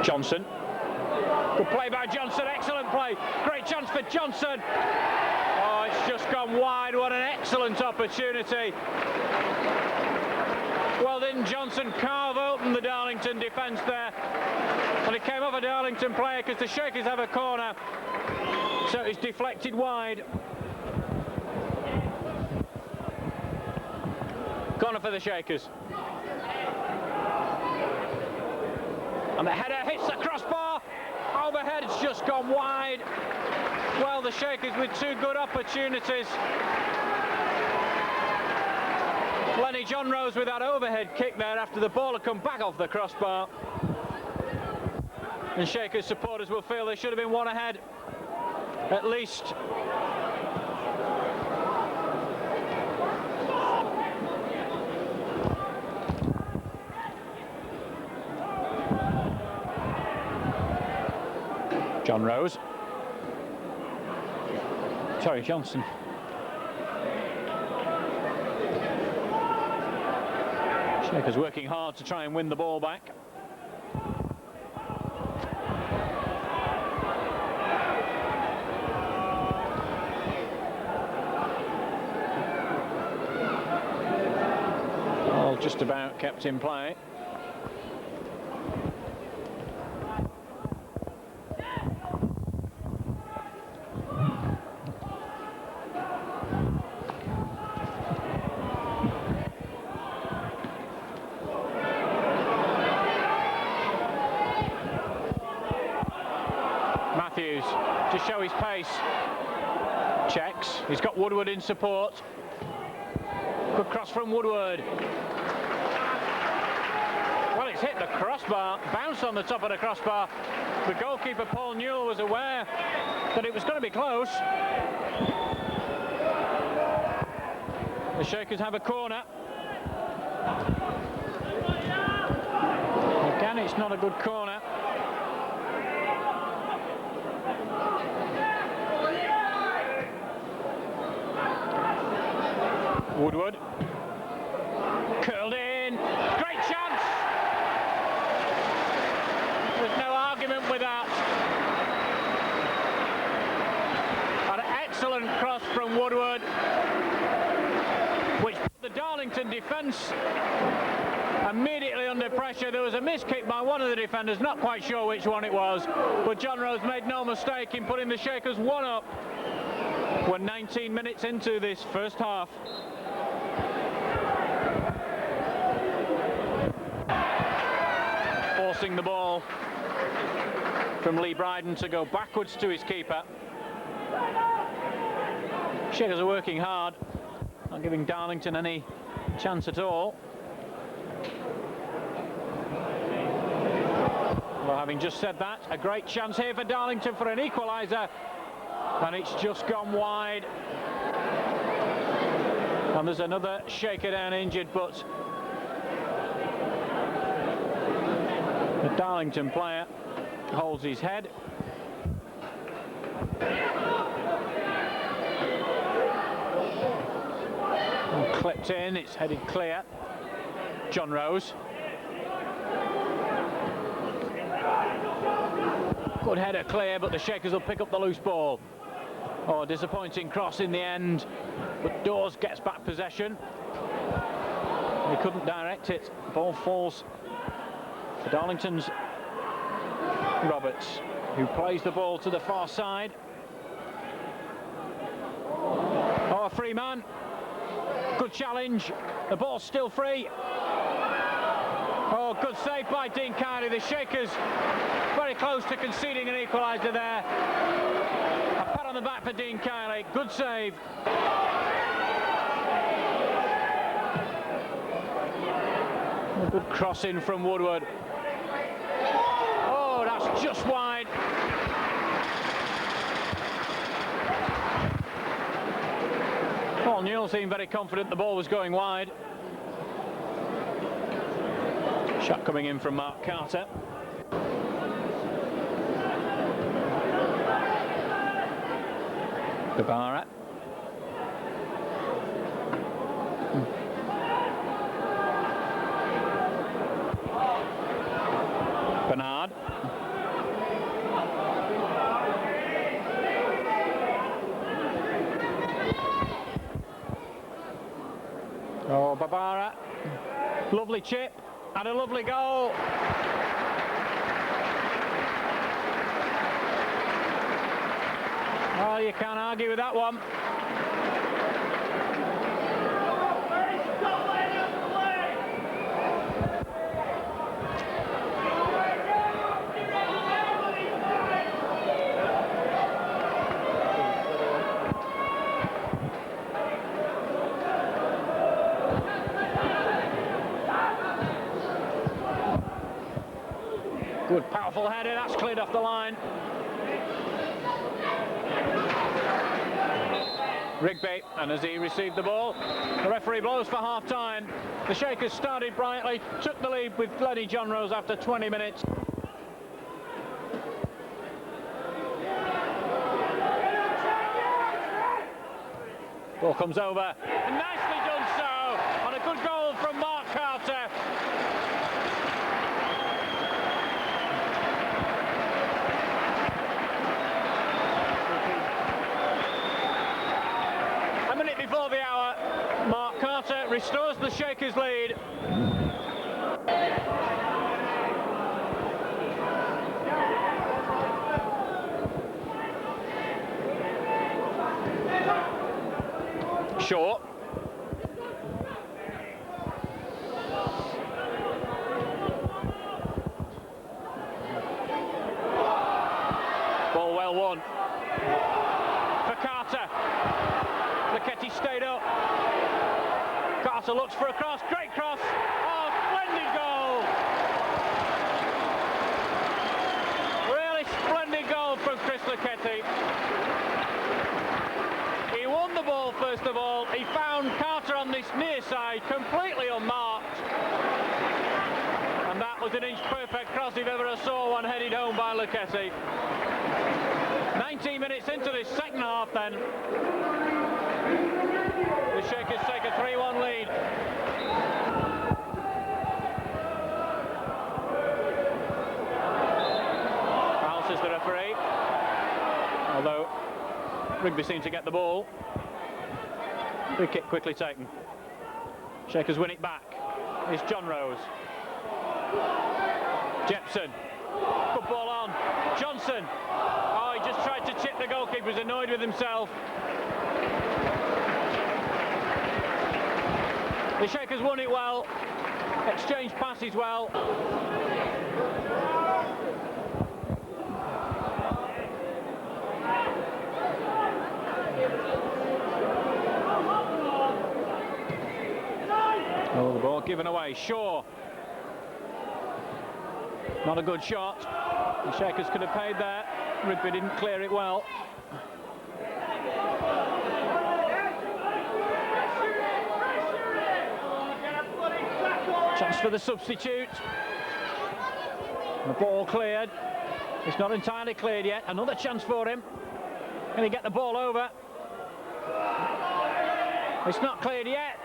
Johnson. Good play by Johnson, excellent play. Great chance for Johnson. Oh, it's just gone wide. What an excellent opportunity. Well, didn't Johnson carve open the Darlington defence there? And it came off a Darlington player because the Shakers have a corner. So it's deflected wide. Corner for the Shakers. And the header hits the crossbar. Overhead, it's just gone wide. Well, the Shakers with two good opportunities. Lenny John Rose with that overhead kick there after the ball had come back off the crossbar. And Shakers supporters will feel they should have been one ahead, at least. John Rose. Terry Johnson. Shakers working hard to try and win the ball back. All just about kept in play. Matthews to show his pace. Checks. He's got Woodward in support. Good cross from Woodward. Well, it's hit the crossbar, bounced on the top of the crossbar. The goalkeeper, Paul Newell, was aware that it was going to be close. The Shakers have a corner. Again, it's not a good corner. Woodward. Curled in. Great chance! There's no argument with that. An excellent cross from Woodward, which put the Darlington defence immediately under pressure. There was a miss kick by one of the defenders, not quite sure which one it was, but John Rose made no mistake in putting the Shakers one up. We're 19 minutes into this first half. Forcing the ball from Lee Bryden to go backwards to his keeper. Shakers are working hard, not giving Darlington any chance at all. Well, having just said that, a great chance here for Darlington for an equaliser, and it's just gone wide. And there's another Shaker down injured, but the Darlington player holds his head. And clipped in, it's headed clear. John Rose. Good header clear, but the Shakers will pick up the loose ball. Oh, disappointing cross in the end, but Dawes gets back possession. He couldn't direct it. Ball falls for Darlington's Roberts, who plays the ball to the far side. Oh, a free man. Good challenge. The ball's still free. Oh, good save by Dean Kiely. The Shakers very close to conceding an equaliser there. A pat on the back for Dean Kiely. Good save. A good cross in from Woodward. Oh, that's just wide. Paul Newell seemed very confident the ball was going wide. Shot coming in from Mark Carter. Guevara. Bernard. Barbara, lovely chip and a lovely goal. Well, you can't argue with that one. Good, powerful header, that's cleared off the line. Rigby, and as he received the ball, the referee blows for half-time. The Shakers started brightly, took the lead with Lenny John Rose after 20 minutes. Ball comes over, and nicely done so, on a good goal from Mark Carter. Before the hour, Mark Carter restores the Shakers' lead. Shaw. Ball well won. For Carter. Luchetti stayed up. Carter looks for a cross, great cross. Oh, splendid goal. Really splendid goal from Chris Luchetti. He won the ball first of all. He found Carter on this near side, completely unmarked. And that was an inch-perfect cross if ever I saw one headed home by Luchetti. 19 minutes into this second half then. The Shakers take a 3-1 lead. Foul, says the referee. Although Rigby seemed to get the ball. Free kick quickly taken. Shakers win it back. It's John Rose. Jepson. Good ball on. Johnson. Oh, he just tried to chip the goalkeeper. He was annoyed with himself. The Shakers won it well, exchanged passes well. Oh, the ball given away. Shaw. Not a good shot. The Shakers could have paid there. Rigby didn't clear it well. Chance for the substitute. The ball cleared. It's not entirely cleared yet. Another chance for him. Can he get the ball over? It's not cleared yet.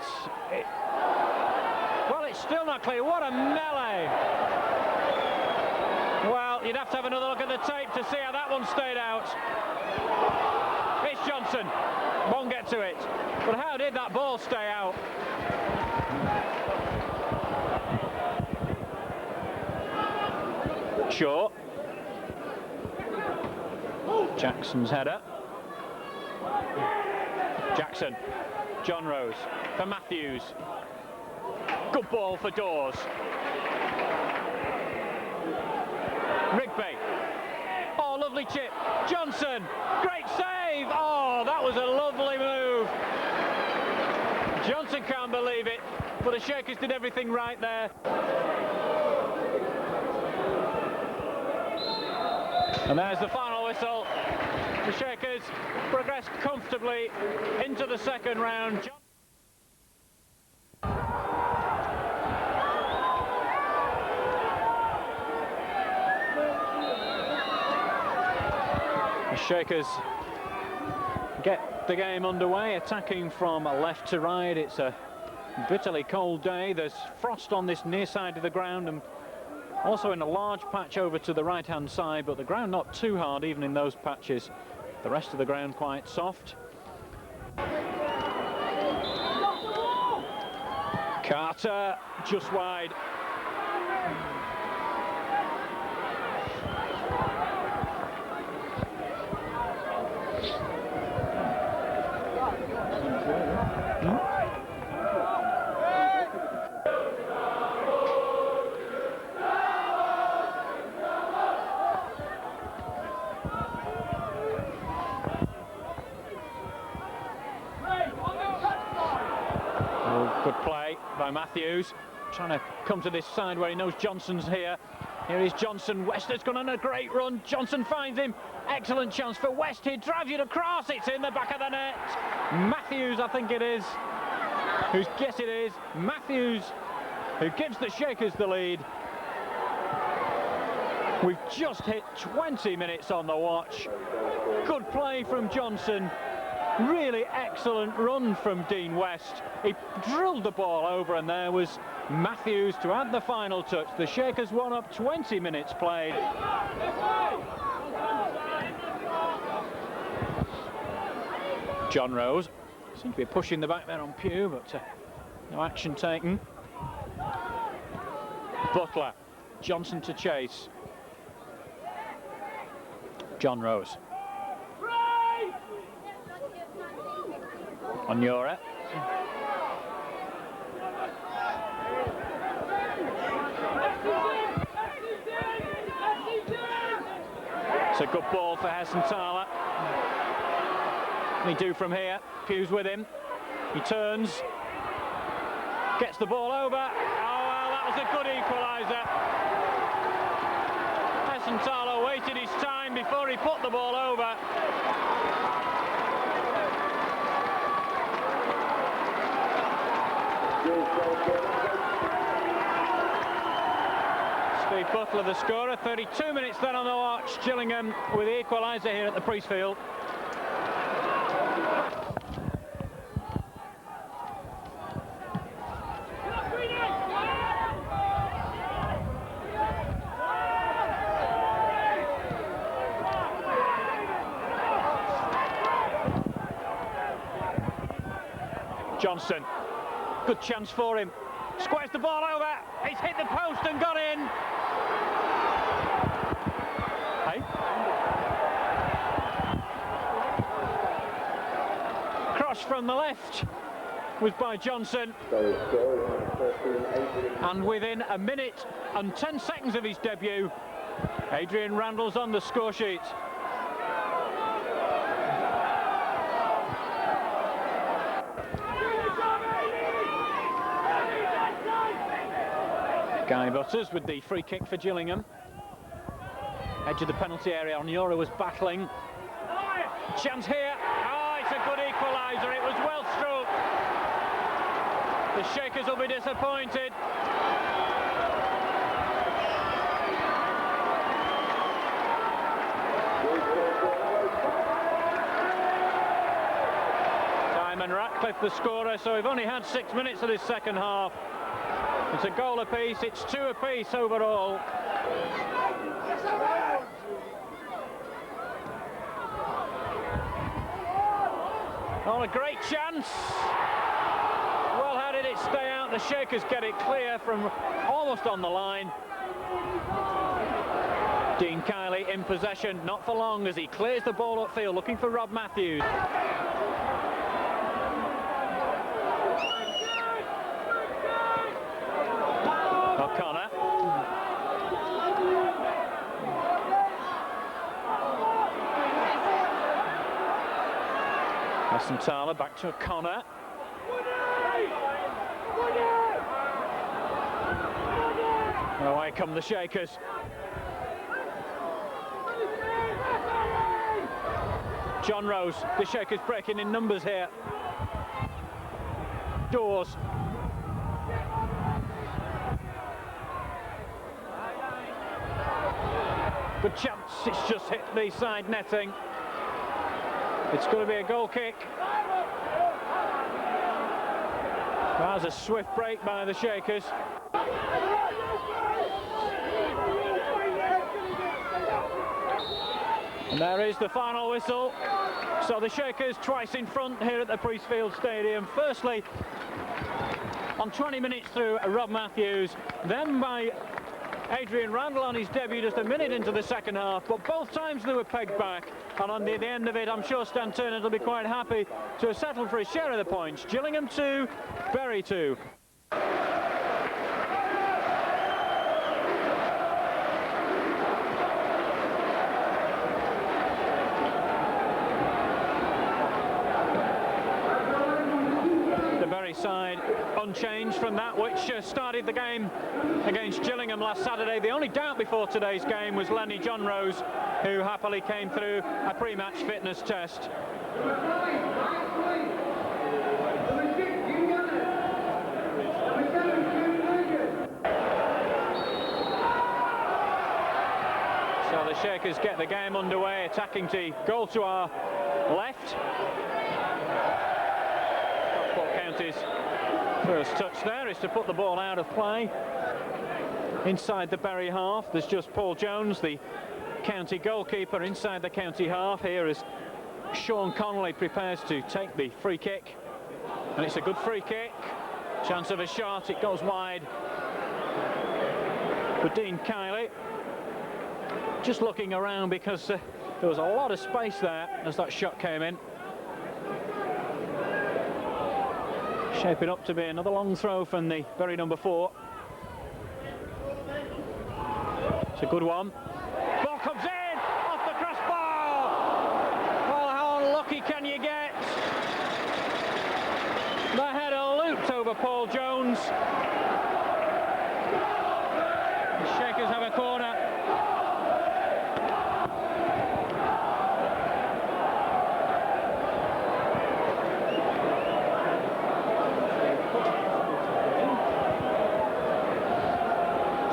Well, it's still not clear. What a melee. Well, you'd have to have another look at the tape to see how that one stayed out. It's Johnson. Won't get to it. But how did that ball stay out? Shaw. Jackson's header. Jackson. John Rose for Matthews. Good ball for Dawes. Rigby. Oh, lovely chip. Johnson. Great save. Oh, that was a lovely move. Johnson can't believe it, but the Shakers did everything right there. And there's the final whistle. The Shakers progress comfortably into the second round. The Shakers get the game underway, attacking from left to right. It's a bitterly cold day. There's frost on this near side of the ground and also in a large patch over to the right-hand side, but the ground not too hard even in those patches. The rest of the ground quite soft. Carter just wide. Good play by Matthews, trying to come to this side where he knows Johnson's here. Here is Johnson. West has gone on a great run. Johnson finds him. Excellent chance for West. He drives it across. It's in the back of the net. Matthews, I think it is. Guess it is. Matthews, who gives the Shakers the lead. We've just hit 20 minutes on the watch. Good play from Johnson. Really excellent run from Dean West. He drilled the ball over, and there was Matthews to add the final touch. The Shakers won up 20 minutes played. John Rose seems to be pushing the back there on Pugh, but no action taken. Butler, Johnson to chase. John Rose. Onyora. It's a good ball for Hessenthaler. What can he do from here? Pugh's with him. He turns. Gets the ball over. Oh, well, that was a good equaliser. Hessenthaler waited his time before he put the ball over. Steve Butler, the scorer. 32 minutes then on the watch. Gillingham with the equaliser here at the Priestfield. Johnson, good chance for him. Squares the ball over. He's hit the post and got in. Hey. Cross from the left was by Johnson. And within a minute and 10 seconds of his debut, Adrian Randall's on the score sheet. Guy Butters with the free kick for Gillingham. Edge of the penalty area, Onyora was battling. Chance here. Oh, it's a good equaliser. It was well struck. The Shakers will be disappointed. Simon Ratcliffe, the scorer, so we've only had 6 minutes of this second half. It's a goal apiece, it's 2 apiece overall. Oh, a great chance. Well, how did it stay out? The Shakers get it clear from almost on the line. Dean Kiely in possession, not for long as he clears the ball upfield, looking for Rob Matthews. O'Connor. Hessenthaler back to O'Connor. Away come the Shakers. John Rose, the Shakers breaking in numbers here. Dawes. Good chance, it's just hit the side netting. It's going to be a goal kick. That was a swift break by the Shakers. And there is the final whistle. So the Shakers twice in front here at the Priestfield Stadium. Firstly, on 20 minutes through Rob Matthews, then by Adrian Randall on his debut just a minute into the second half, but both times they were pegged back, and on the end of it I'm sure Stan Turner will be quite happy to have settled for his share of the points. Gillingham 2, Bury 2. Side unchanged from that which started the game against Gillingham last Saturday. The only doubt before today's game was Lenny John Rose, who happily came through a pre-match fitness test. So the Shakers get the game underway, attacking to goal to our left. County's first touch there is to put the ball out of play. Inside the Bury half, there's just Paul Jones, the County goalkeeper, inside the County half here as Sean Connolly prepares to take the free kick. And it's a good free kick. Chance of a shot, it goes wide for Dean Kiley. Just looking around because there was a lot of space there as that shot came in. Shaping up to be another long throw from the Bury number 4. It's a good one. Ball comes in off the crossbar. Well, how unlucky can you get? The header looped over Paul Jones. The Shakers have a corner.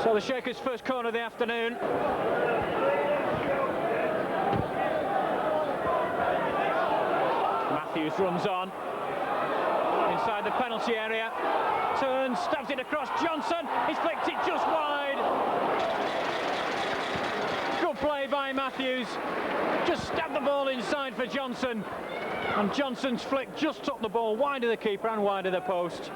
So the Shakers' first corner of the afternoon. Matthews runs on. Inside the penalty area. Turns, stabs it across Johnson. He's flicked it just wide. Good play by Matthews. Just stabbed the ball inside for Johnson. And Johnson's flick just took the ball wide of the keeper and wide of the post.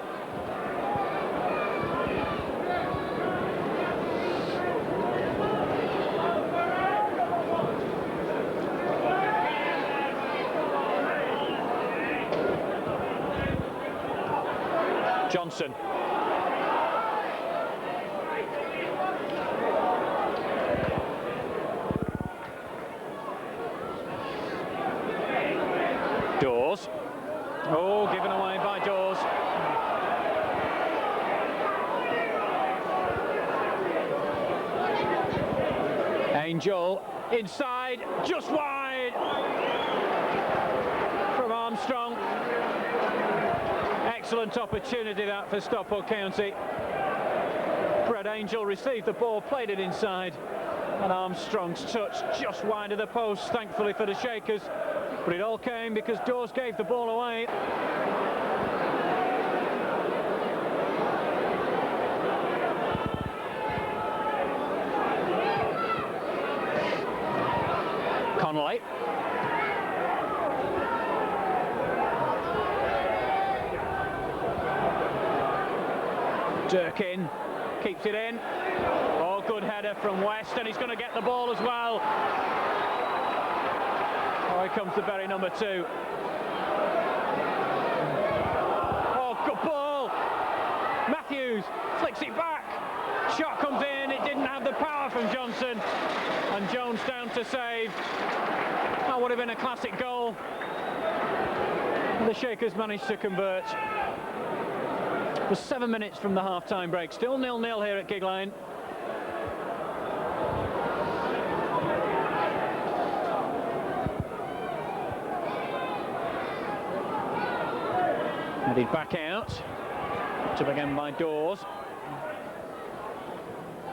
Johnson. Dawes. Oh, given away by Dawes. Angel inside, just wide from Armstrong. Excellent opportunity that for Stockport County. Fred Angel received the ball, played it inside, and Armstrong's touch just wide of the post, thankfully for the Shakers. But it all came because Dawes gave the ball away. Connolly. Durkin keeps it in. Oh, good header from West, and he's going to get the ball as well. Oh, here comes the Bury number 2. Oh, good ball. Matthews flicks it back. Shot comes in. It didn't have the power from Johnson. And Jones down to save. That would have been a classic goal. The Shakers managed to convert. It was 7 minutes from the half-time break. Still 0-0 here at Gigg Lane. Headed back out. To begin by Dawes.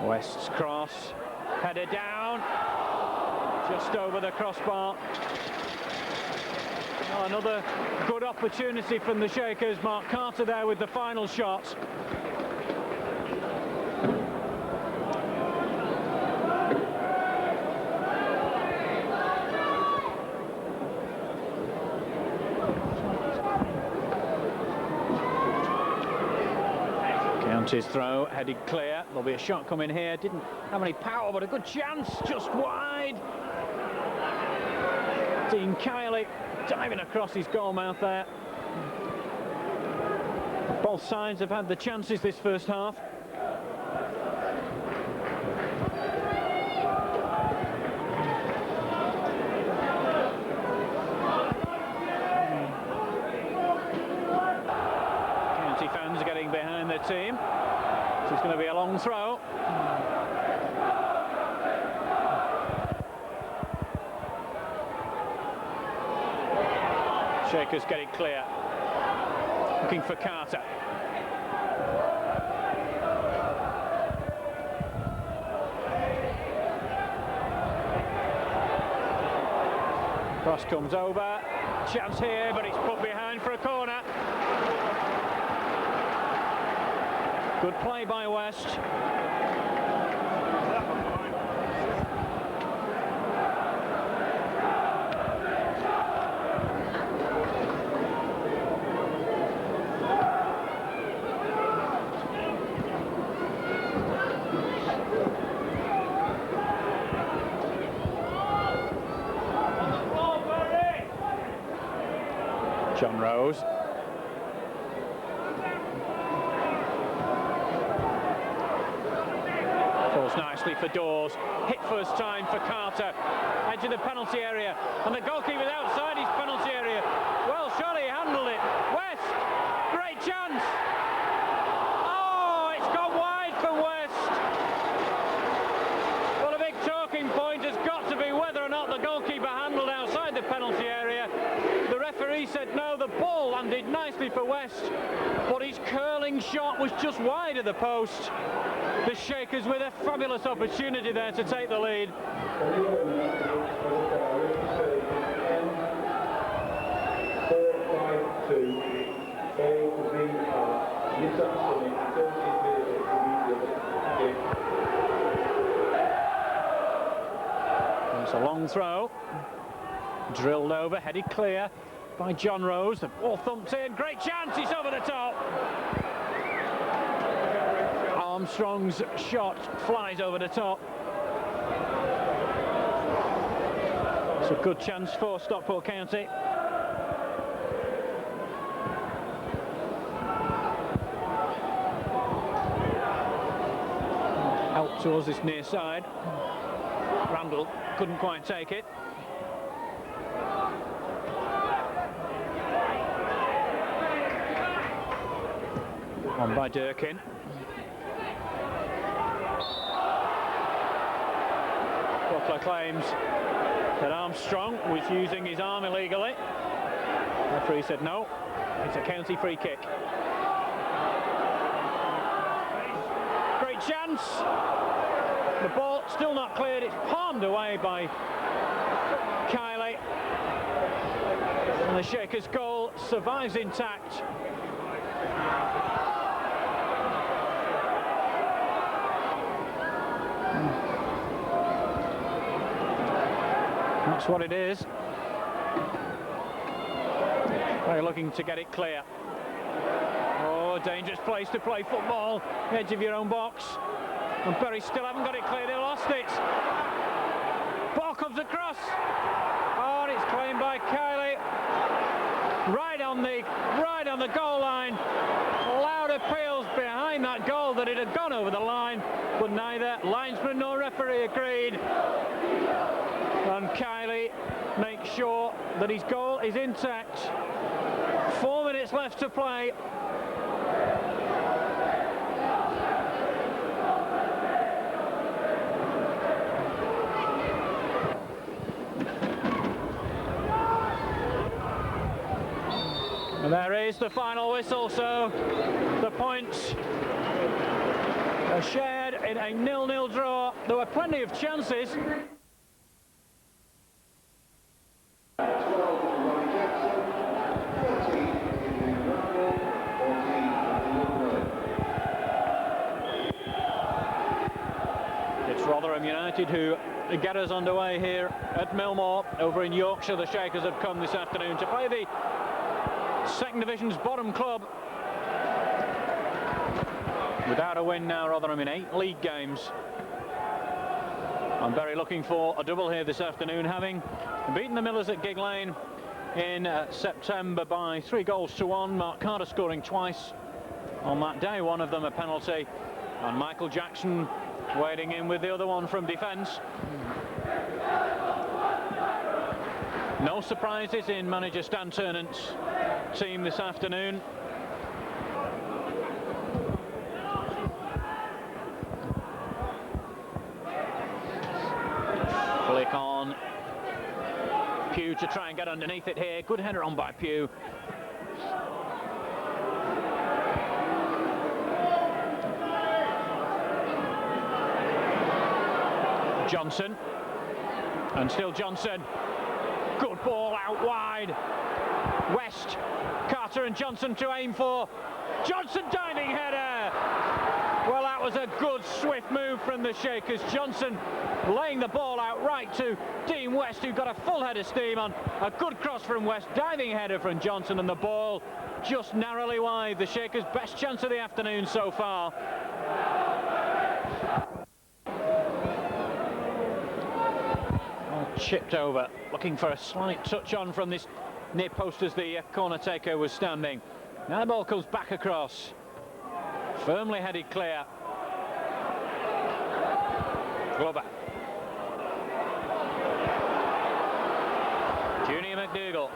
West's cross. Header down. Just over the crossbar. Oh, another good opportunity from the Shakers. Mark Carter there with the final shot. Conte's throw, headed clear. There'll be a shot coming here. Didn't have any power, but a good chance, just wide. Dean Kiely diving across his goal mouth there. Both sides have had the chances this first half. County fans getting behind their team. This is going to be a long throw. Shakers get it clear. Looking for Carter. Cross comes over. Chance here, but it's put behind for a corner. Good play by West. John Rose. Falls nicely for Dawes. Hit first time for Carter. Edge of the penalty area. And the goalkeeper's outside his penalty area. Well, surely he handled it. West. Great chance. Oh, it's gone wide for West. Well, the big talking point has got to be whether or not the goalkeeper handled outside the penalty area. The referee said no, the ball landed nicely for West, but his curling shot was just wide of the post. The Shakers with a fabulous opportunity there to take the lead. It's a long throw. Drilled over, headed clear by John Rose. The ball thumped in, great chance, it's over the top. Armstrong's shot flies over the top. It's a good chance for Stockport County. Out towards this near side. Randall couldn't quite take it. On by Durkin. Butler claims that Armstrong was using his arm illegally. The referee said no, it's a county free kick. Great chance. The ball still not cleared, it's palmed away by Kiely. And the Shakers' goal survives intact. That's what it is. They're looking to get it clear. Oh, dangerous place to play football. Edge of your own box. And Bury still haven't got it clear. They lost it. Ball comes across. Oh, and it's claimed by Kiely. Right on the goal line. Loud appeals behind that goal that it had gone over the line, but neither linesman nor referee agreed. And Kiely makes sure that his goal is intact. 4 minutes left to play. And there is the final whistle, so the points are shared in a 0-0 draw. There were plenty of chances. It's Rotherham United who get us underway here at Millmoor. Over in Yorkshire, the Shakers have come this afternoon to play the Second Division's bottom club. Without a win now, Rotherham in 8 league games. I'm very looking for a double here this afternoon, having beaten the Millers at Gigg Lane in September by 3-1. Mark Carter scoring twice on that day, one of them a penalty, and Michael Jackson wading in with the other one from defence. No surprises in manager Stan Ternant's team this afternoon. Flick on Pugh to try and get underneath it here. Good header on by Pugh. Johnson, and still Johnson. Good ball out wide. West, Carter and Johnson to aim for. Johnson diving header. Well, that was a good swift move from the Shakers. Johnson laying the ball out right to Dean West, who got a full head of steam on. A good cross from West, diving header from Johnson, and the ball just narrowly wide. The Shakers' best chance of the afternoon so far. Chipped over, looking for a slight touch on from this near post as the corner taker was standing. Now the ball comes back across, firmly headed clear. Glover. Junior McDougall.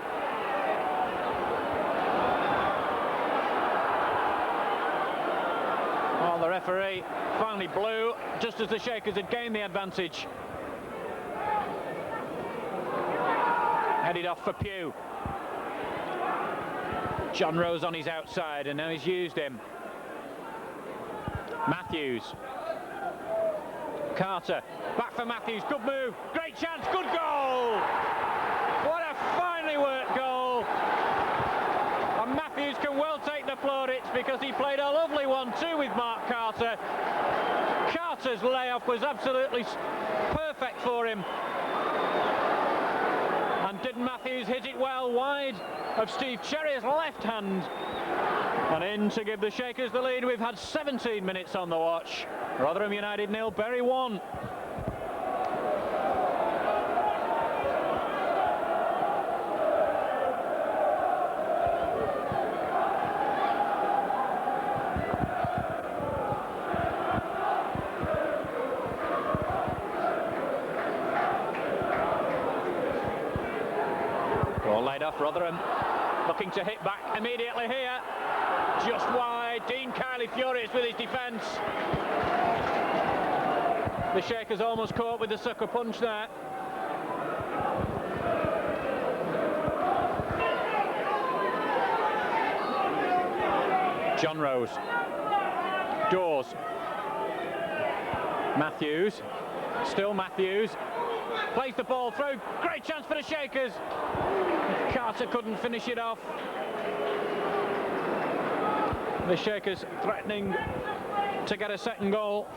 Well, the referee finally blew just as the Shakers had gained the advantage. Headed off for Pugh. John Rose on his outside, and now he's used him. Matthews. Carter. Back for Matthews. Good move. Great chance. Good goal. What a finely worked goal. And Matthews can well take the plaudits because he played a lovely 1-2 with Mark Carter. Carter's layoff was absolutely perfect for him. And didn't Matthews hit it well wide of Steve Cherry's left hand? And in to give the Shakers the lead. We've had 17 minutes on the watch. Rotherham United 0, Bury 1. Ball laid off. Rotherham looking to hit back immediately here. Just wide. Dean Kiley furious with his defence. The Shakers almost caught with the sucker punch there. John Rose. Dawes. Matthews. Still Matthews. Plays the ball through. Great chance for the Shakers. Carter couldn't finish it off. The Shakers threatening to get a second goal.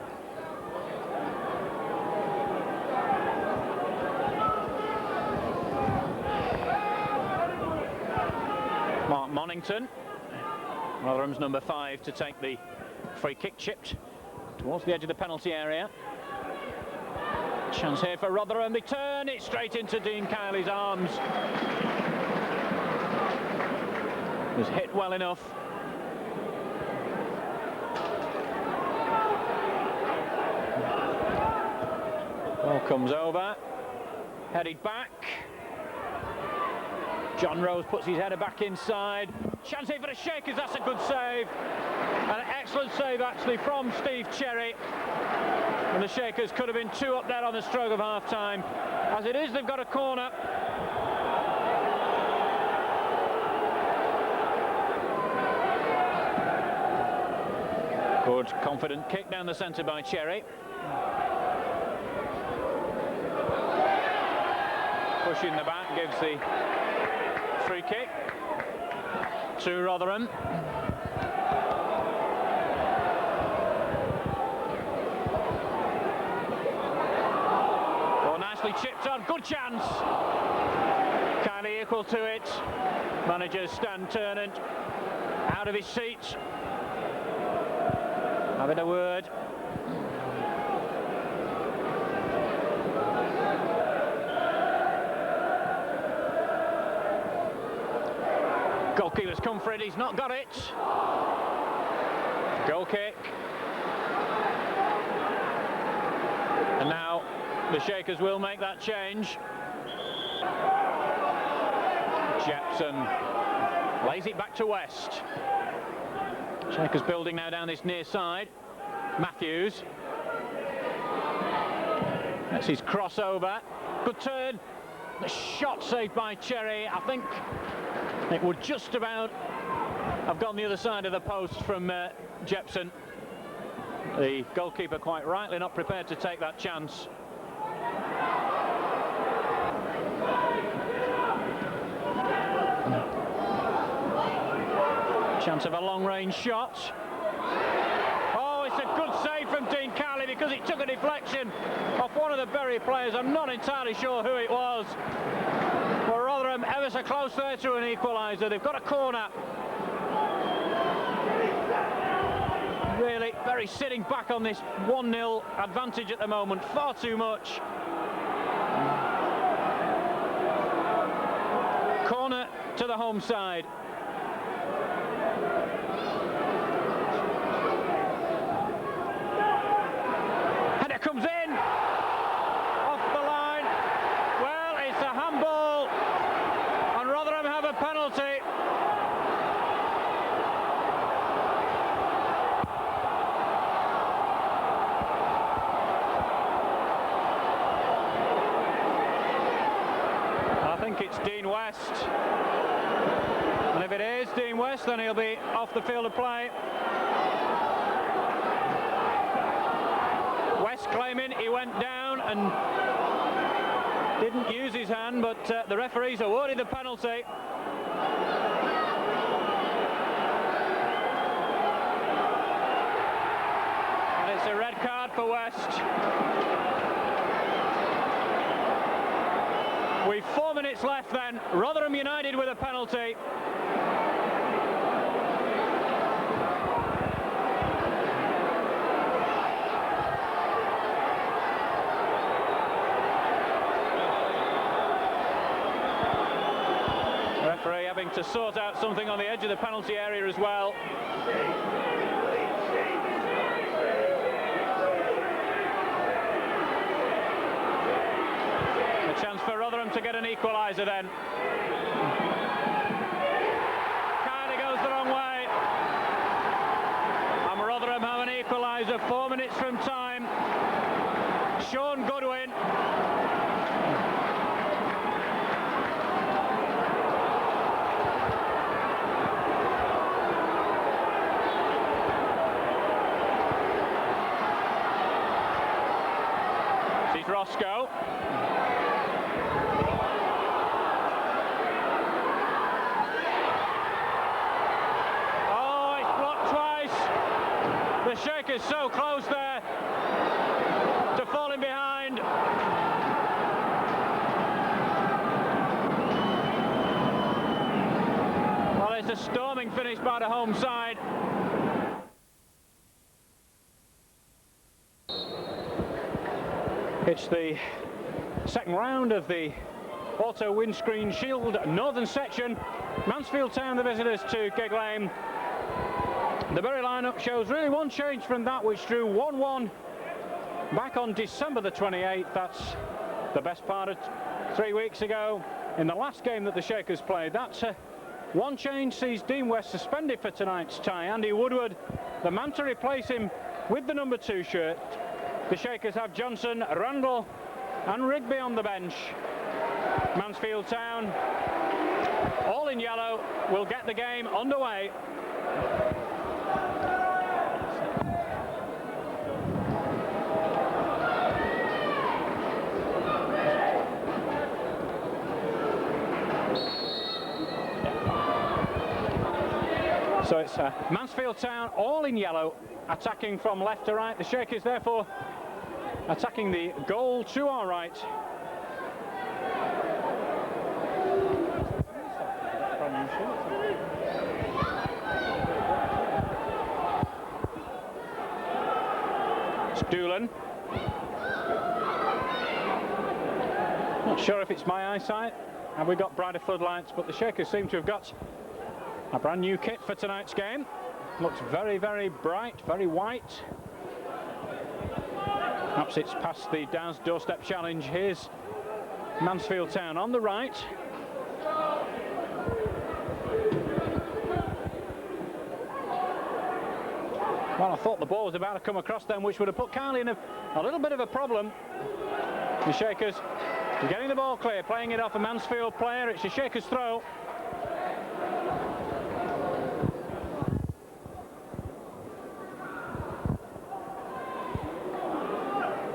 Mark Monington, Rotherham's number 5, to take the free kick, chipped towards the edge of the penalty area. Chance here for Rotherham. They turn it straight into Dean Kiley's arms. It was hit well enough. Ball comes over, headed back. John Rose puts his header back inside. Chance here for the Shakers. That's a good save. An excellent save actually from Steve Cherry. And the Shakers could have been 2 up there on the stroke of half-time. As it is, they've got a corner. Good, confident kick down the centre by Cherry. Pushing the back gives the free kick to Rotherham. Oh, nicely chipped on. Good chance. Kiley equal to it. Manager Stan Ternant out of his seat. having a word. Goalkeeper's come for it, he's not got it. Goal kick. And now the Shakers will make that change. Jepson lays it back to West. Shakers building now down this near side. Matthews. That's his crossover. Good turn. The shot saved by Cherry. I think it would just about have gone the other side of the post from Jepson. The goalkeeper quite rightly not prepared to take that chance. Chance of a long-range shot. Oh, it's a good save from Dean Carley because it took a deflection off one of the Bury players. I'm not entirely sure who it was. But Rotherham ever so close there to an equaliser. They've got a corner. Really very sitting back on this 1-0 advantage at the moment. Far too much. Corner to the home side. Comes in off the line. Well, it's a handball and Rotherham have a penalty. I think it's Dean West, and if it is Dean West, then he'll be off the field of play. Claiming he went down and didn't use his hand, but the referees awarded the penalty. And it's a red card for West. We've 4 minutes left then. Rotherham United with a penalty. Referee having to sort out something on the edge of the penalty area as well. A chance for Rotherham to get an equaliser then. Kind of goes the wrong way. And Rotherham have an equaliser 4 minutes from time. Sean Goodwin. Roscoe. Oh, it's blocked twice. The Shakers so close there to falling behind. Well, it's a storming finish by the home side. It's the second round of the Auto Windscreen Shield Northern section. Mansfield Town, the visitors to Gigg Lane. The Bury lineup shows really one change from that which drew 1-1 back on December the 28th. That's the best part of 3 weeks ago in the last game that the Shakers played. That's one change sees Dean West suspended for tonight's tie. Andy Woodward, the man to replace him with the number 2 shirt. The Shakers have Johnson, Randall and Rigby on the bench. Mansfield Town, all in yellow, will get the game underway. So it's Mansfield Town, all in yellow, attacking from left to right. The Shakers therefore attacking the goal to our right. Doolan. Not sure if it's my eyesight. Have we got brighter floodlights? But the Shakers seem to have got a brand new kit for tonight's game. Looks very, very bright, very white. Perhaps it's past the Downs Doorstep Challenge. Here's Mansfield Town on the right. Well, I thought the ball was about to come across them, which would have put Kiley in a little bit of a problem. The Shakers getting the ball clear, playing it off a Mansfield player. It's a Shakers throw.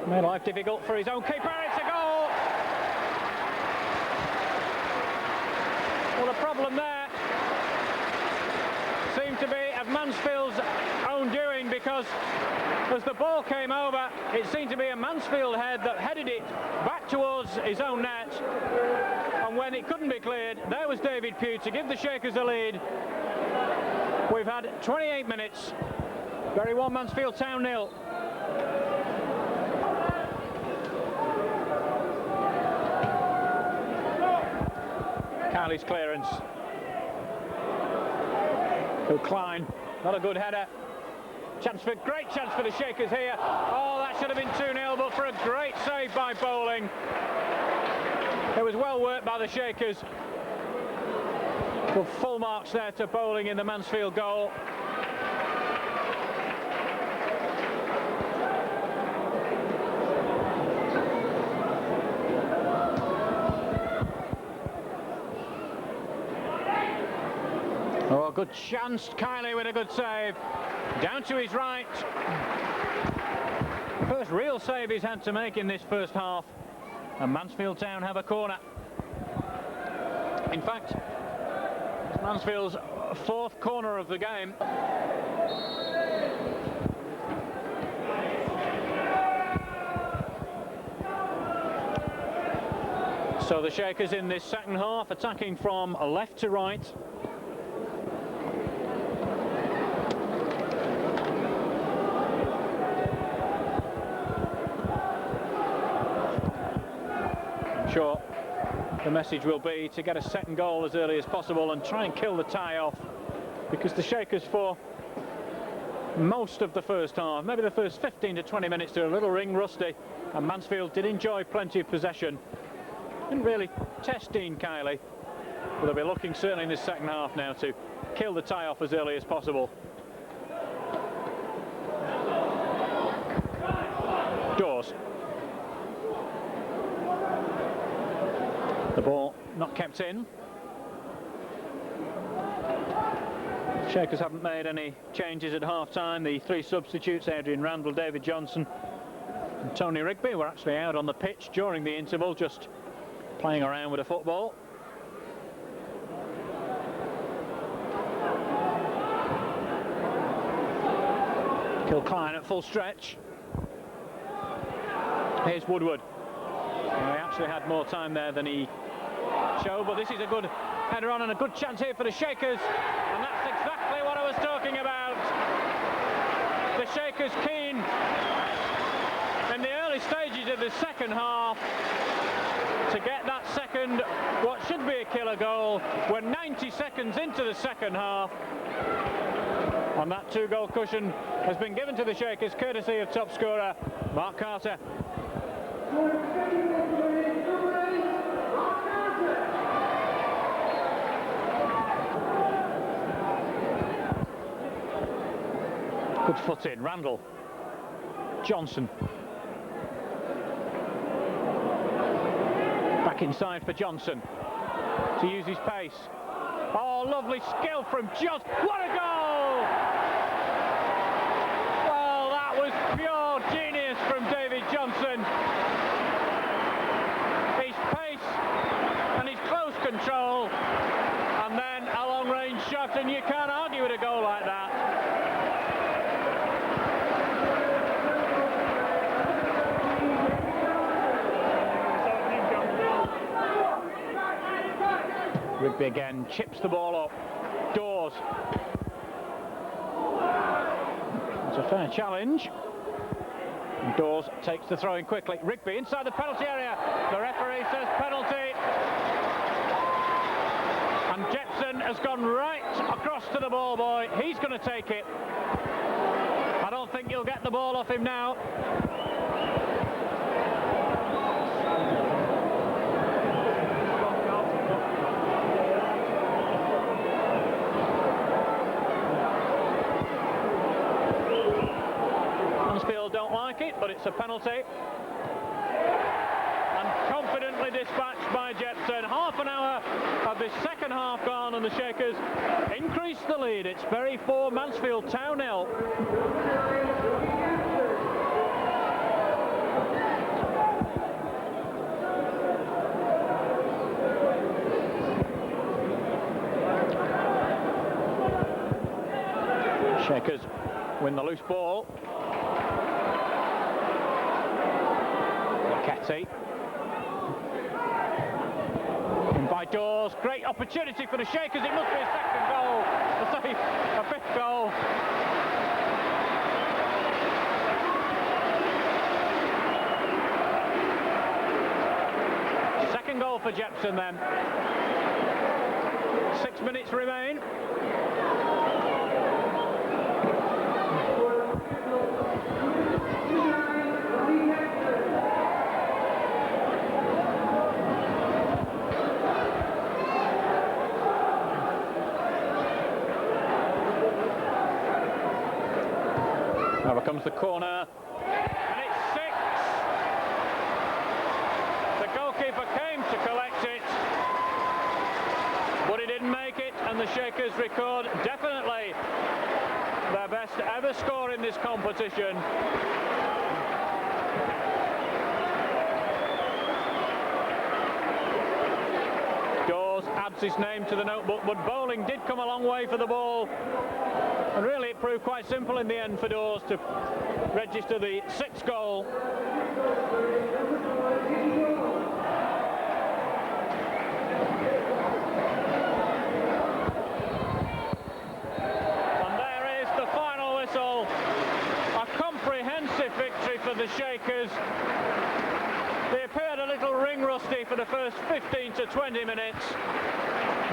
Made life difficult for his own keeper. It's a goal! Well, the problem there seemed to be of Mansfield's own doing, because as the ball came over, it seemed to be a Mansfield head that headed it back towards his own net, and when it couldn't be cleared, there was David Pugh to give the Shakers a lead. We've had 28 minutes. Bury 1, Mansfield Town 0. Kiley's clearance. To Klein, not a good header. Great chance for the Shakers here. Oh, that should have been 2-0, but for a great save by Bowling. It was well worked by the Shakers. Well, full marks there to Bowling in the Mansfield goal. Oh, good chance. Kiley with a good save. Down to his right. First real save he's had to make in this first half. And Mansfield Town have a corner. In fact, it's Mansfield's fourth corner of the game. So the Shakers in this second half attacking from left to right. Sure, the message will be to get a second goal as early as possible and try and kill the tie off, because the Shakers for most of the first half, maybe the first 15 to 20 minutes, they're a little ring rusty, and Mansfield did enjoy plenty of possession. Didn't really test Dean Kiley, but they'll be looking certainly in this second half now to kill the tie off as early as possible. Dawes. The ball not kept in. Shakers haven't made any changes at half-time. The three substitutes, Adrian Randall, David Johnson and Tony Rigby, were actually out on the pitch during the interval, just playing around with a football. Kilcline at full stretch. Here's Woodward. He actually had more time there than he showed, but this is a good header on and a good chance here for the Shakers, and that's exactly what I was talking about. The Shakers keen in the early stages of the second half to get that second, what should be a killer goal. We're 90 seconds into the second half, and that two-goal cushion has been given to the Shakers courtesy of top scorer Mark Carter. Good foot in, Randall. Johnson. Back inside for Johnson to use his pace. Oh, lovely skill from Johnson. What a goal! Well, that was pure genius from David Johnson. His pace and his close control, and then a long-range shot, and you can't argue with a goal like that. Rigby again chips the ball up. Dawes. It's a fair challenge. Dawes takes the throw in quickly. Rigby inside the penalty area. The referee says penalty. And Jepson has gone right across to the ball boy. He's going to take it. I don't think he'll get the ball off him now. Mansfield don't like it, but it's a penalty. And confidently dispatched by Jepson. Half an hour of this second half gone, and the Shakers increase the lead. It's Bury 4, Mansfield Town 0. Shakers win the loose ball. Ketty. In by Dawes. Great opportunity for the Shakers. It must be a second goal. A fifth goal. Second goal for Jepson then. 6 minutes remain. Now comes the corner, and it's 6. The goalkeeper came to collect it, but he didn't make it, and the Shakers record definitely their best ever score in this competition. Dawes adds his name to the notebook, but bowling did come a long way for the ball. And really it proved quite simple in the end for Dawes to register the 6th goal. And there is the final whistle. A comprehensive victory for the Shakers. They appeared a little ring rusty for the first 15 to 20 minutes.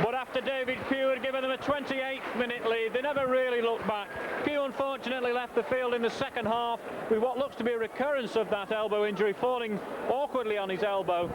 But after David Pugh had given them a 28-minute lead, they never really looked back. Pugh unfortunately left the field in the second half with what looks to be a recurrence of that elbow injury, falling awkwardly on his elbow.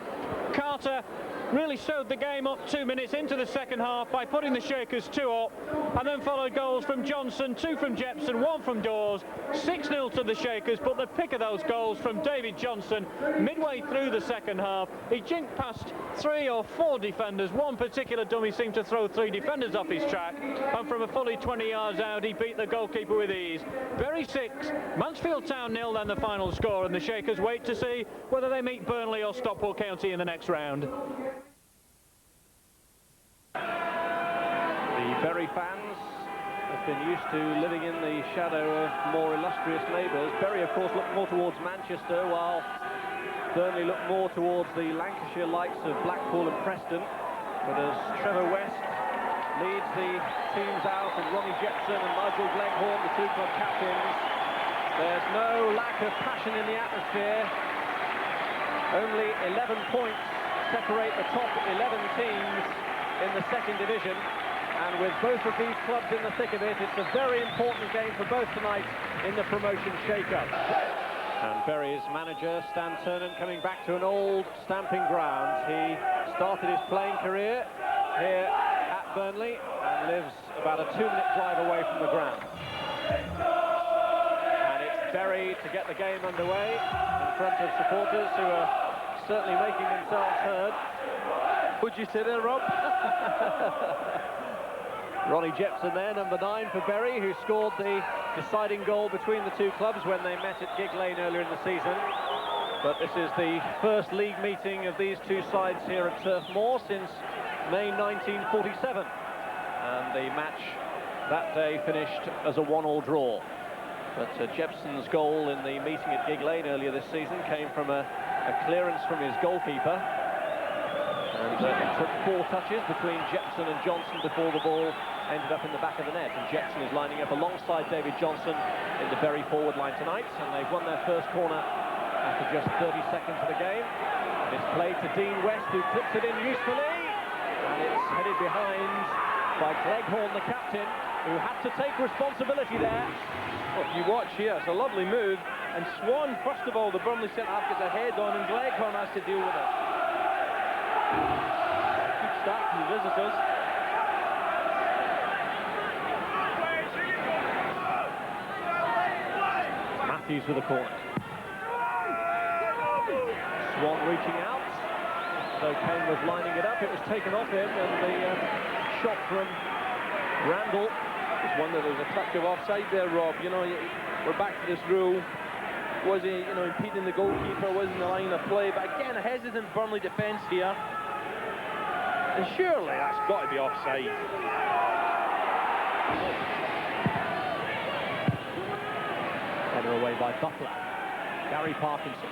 Carter really showed the game up 2 minutes into the second half by putting the Shakers 2 up, and then followed goals from Johnson, 2 from Jepson, 1 from Dawes, 6-0 to the Shakers. But the pick of those goals from David Johnson midway through the second half. He jinked past 3 or 4 defenders. One particular dummy seemed to throw 3 defenders off his track, and from a fully 20 yards out he beat the goalkeeper with ease. Bury 6, Mansfield Town 0 then the final score, and the Shakers wait to see whether they meet Burnley or Stockport County in the next round. The Bury fans have been used to living in the shadow of more illustrious neighbours. Bury, of course, look more towards Manchester, while Burnley look more towards the Lancashire likes of Blackpool and Preston. But as Trevor West leads the teams out, and Ronnie Jepson and Nigel Glenghorn, the 2 club captains, there's no lack of passion in the atmosphere. Only 11 points separate the top 11 teams in the second division, and with both of these clubs in the thick of it, it's a very important game for both tonight in the promotion shake-up. And Bury's manager, Stan Turnham, coming back to an old stamping ground. He started his playing career here at Burnley and lives about a 2-minute drive away from the ground. And it's Bury to get the game underway in front of supporters who are certainly making themselves heard. Would you say there, Rob? Ronnie Jepson there, number 9 for Bury, who scored the deciding goal between the 2 clubs when they met at Gig Lane earlier in the season. But this is the first league meeting of these 2 sides here at Turf Moor since May 1947. And the match that day finished as a 1-1 draw. But Jepson's goal in the meeting at Gig Lane earlier this season came from a clearance from his goalkeeper. And it took 4 touches between Jepson and Johnson before the ball ended up in the back of the net. And Jepson is lining up alongside David Johnson in the very forward line tonight. And they've won their first corner after just 30 seconds of the game. And it's played to Dean West, who clips it in usefully. And it's headed behind by Gleghorn, the captain, who had to take responsibility there. Well, if you watch here, it's a lovely move. And Swan, first of all, the Burnley centre-half gets a head on, and Gleghorn has to deal with it. Good start from the visitors. Matthews with a corner. Swan reaching out. So Kane was lining it up. It was taken off him, and the shot from Randall. It's one that there's a touch of offside there, Rob. You know, we're back to this rule. Was he, you know, impeding the goalkeeper? Was in the line of play? But again, a hesitant Burnley defence here. And surely that's got to be offside. Header away by Butler. Gary Parkinson.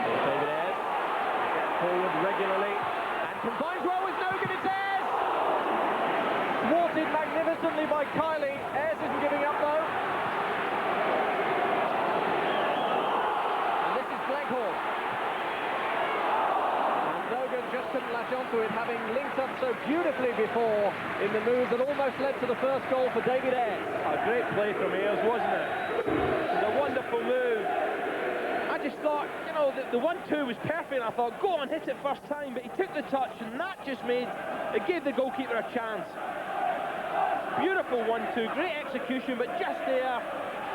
Here's David Ayres. Gets forward regularly and combines well with Nogan. It's Ayres! Thwarted magnificently by Kiley. Ayres isn't giving up though. And this is Gleghorn. And Nogan just couldn't latch onto it, having linked up so beautifully before in the move that almost led to the first goal for David Ayres. A great play from Ayres, wasn't it? It was a wonderful move. I just thought, you know, the 1-2 was perfect. I thought, go on, hit it first time, but he took the touch, and that just it gave the goalkeeper a chance. Beautiful 1-2, great execution, but just there,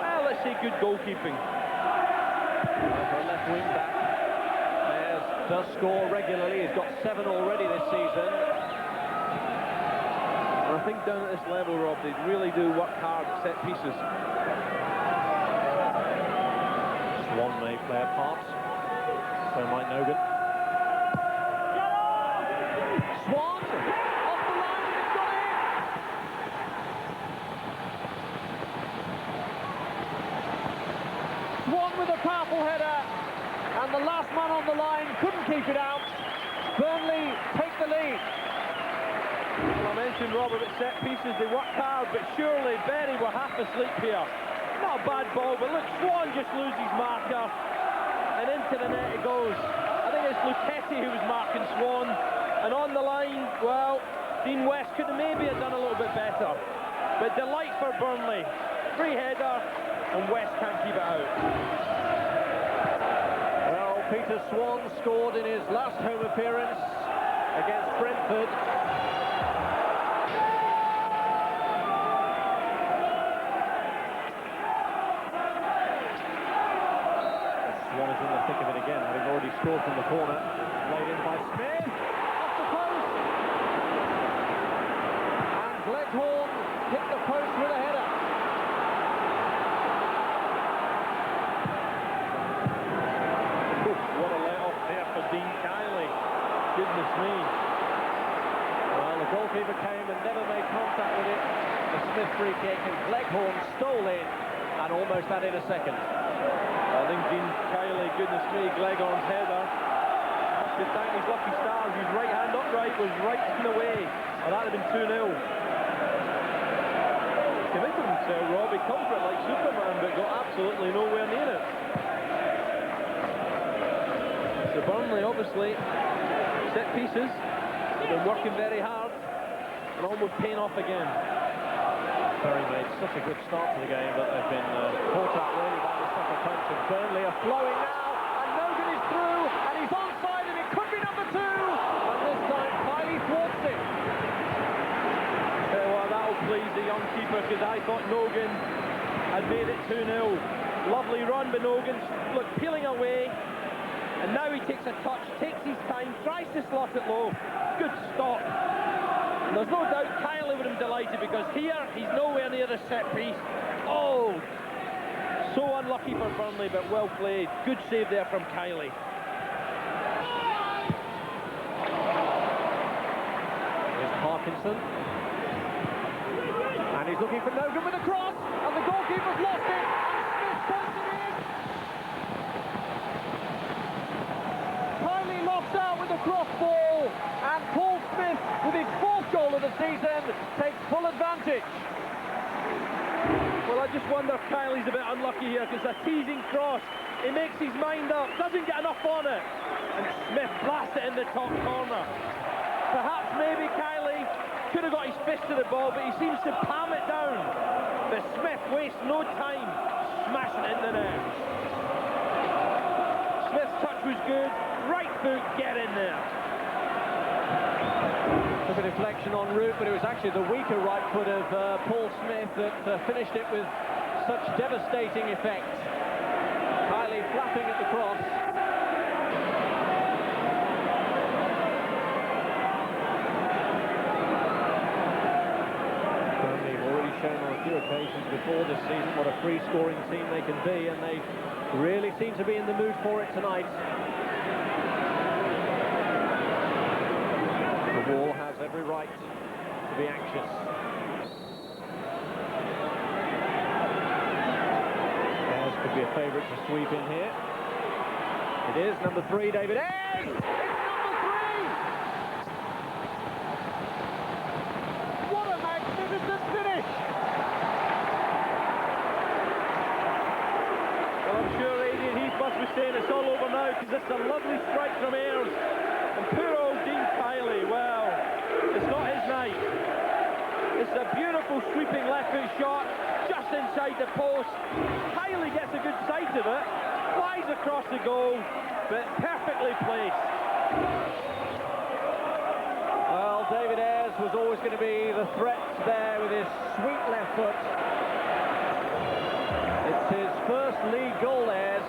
well, let's say good goalkeeping. For a left wing back, Ayres does score regularly. He's got 7 already this season. And I think down at this level, Rob, they really do work hard at set pieces. Swan may play a part. So might Nogan. Swan! Off the line and it's got in! Swan with a powerful header. And the last man on the line couldn't keep it out. Burnley take the lead. Well, I mentioned, Rob, about set pieces, they work hard, but surely Bury were half asleep here. Not a bad ball, but look, Swan just loses his marker, and into the net it goes. I think it's Luchetti who was marking Swan, and on the line, well, Dean West could have maybe have done a little bit better. But delight for Burnley. Free header, and West can't keep it out. Well, Peter Swan scored in his last home appearance against Brentford. Swan is in the thick of it again, having already scored from the corner. Laid in by Smith, off the post. And Gleghorn hit the post with a header. What a let-off there for Dean Kiley. Goodness me. Well, the goalkeeper came and never made contact with it. The Smith free kick, and Gleghorn stole in and almost added a second. I think Dean Kiley, goodness me, Gleghorn's header. Has to thank his lucky stars. His right hand upright was right in the way, or that'd have been 2-0. Committed himself, Rob. He come for it like Superman, but got absolutely nowhere near it. So Burnley, obviously, set pieces. They've been working very hard and almost paying off again. Bury made such a good start to the game, but they've been caught out really by the second punch, and Burnley are flowing now, and Nogan is through, and he's onside, and it could be number 2, and this time Kiley thwarts it. Well, that'll please the young keeper, because I thought Nogan had made it 2-0. Lovely run by Nogan, look, peeling away, and now he takes a touch, takes his time, tries to slot it low. Good stop. And there's no doubt Kiley would have been delighted, because here he's nowhere near the set piece. Oh, so unlucky for Burnley, but well played. Good save there from Kiley. Here's Parkinson. And he's looking for Nogan with a cross, and the goalkeeper's lost it, and Smith puts it in. Kovacic. Well, I just wonder if Kylie's a bit unlucky here, because a teasing cross. He makes his mind up, doesn't get enough on it, and Smith blasts it in the top corner. Perhaps maybe Kylie could have got his fist to the ball, but he seems to palm it down. But Smith wastes no time smashing it in the net. Smith's touch was good, right foot, get in there. Took a deflection en route, but it was actually the weaker right foot of Paul Smith that finished it with such devastating effect. Kylie flapping at the cross. Burnley have already shown on a few occasions before this season what a free-scoring team they can be, and they really seem to be in the mood for it tonight. The Wall has every right to be anxious. Ayres could be a favourite to sweep in here. It is number 3, David Ayres! It's number 3! What a magnificent finish! Well, I'm sure Adrian Heath must be saying it's all over now, because it's a lovely strike from Ayres. And poor old Dean Kiely, well, it's not his night. It's a beautiful sweeping left foot shot, just inside the post. Kiely gets a good sight of it, flies across the goal, but perfectly placed. Well, David Ayres was always going to be the threat there with his sweet left foot. It's his first league goal, Ayres,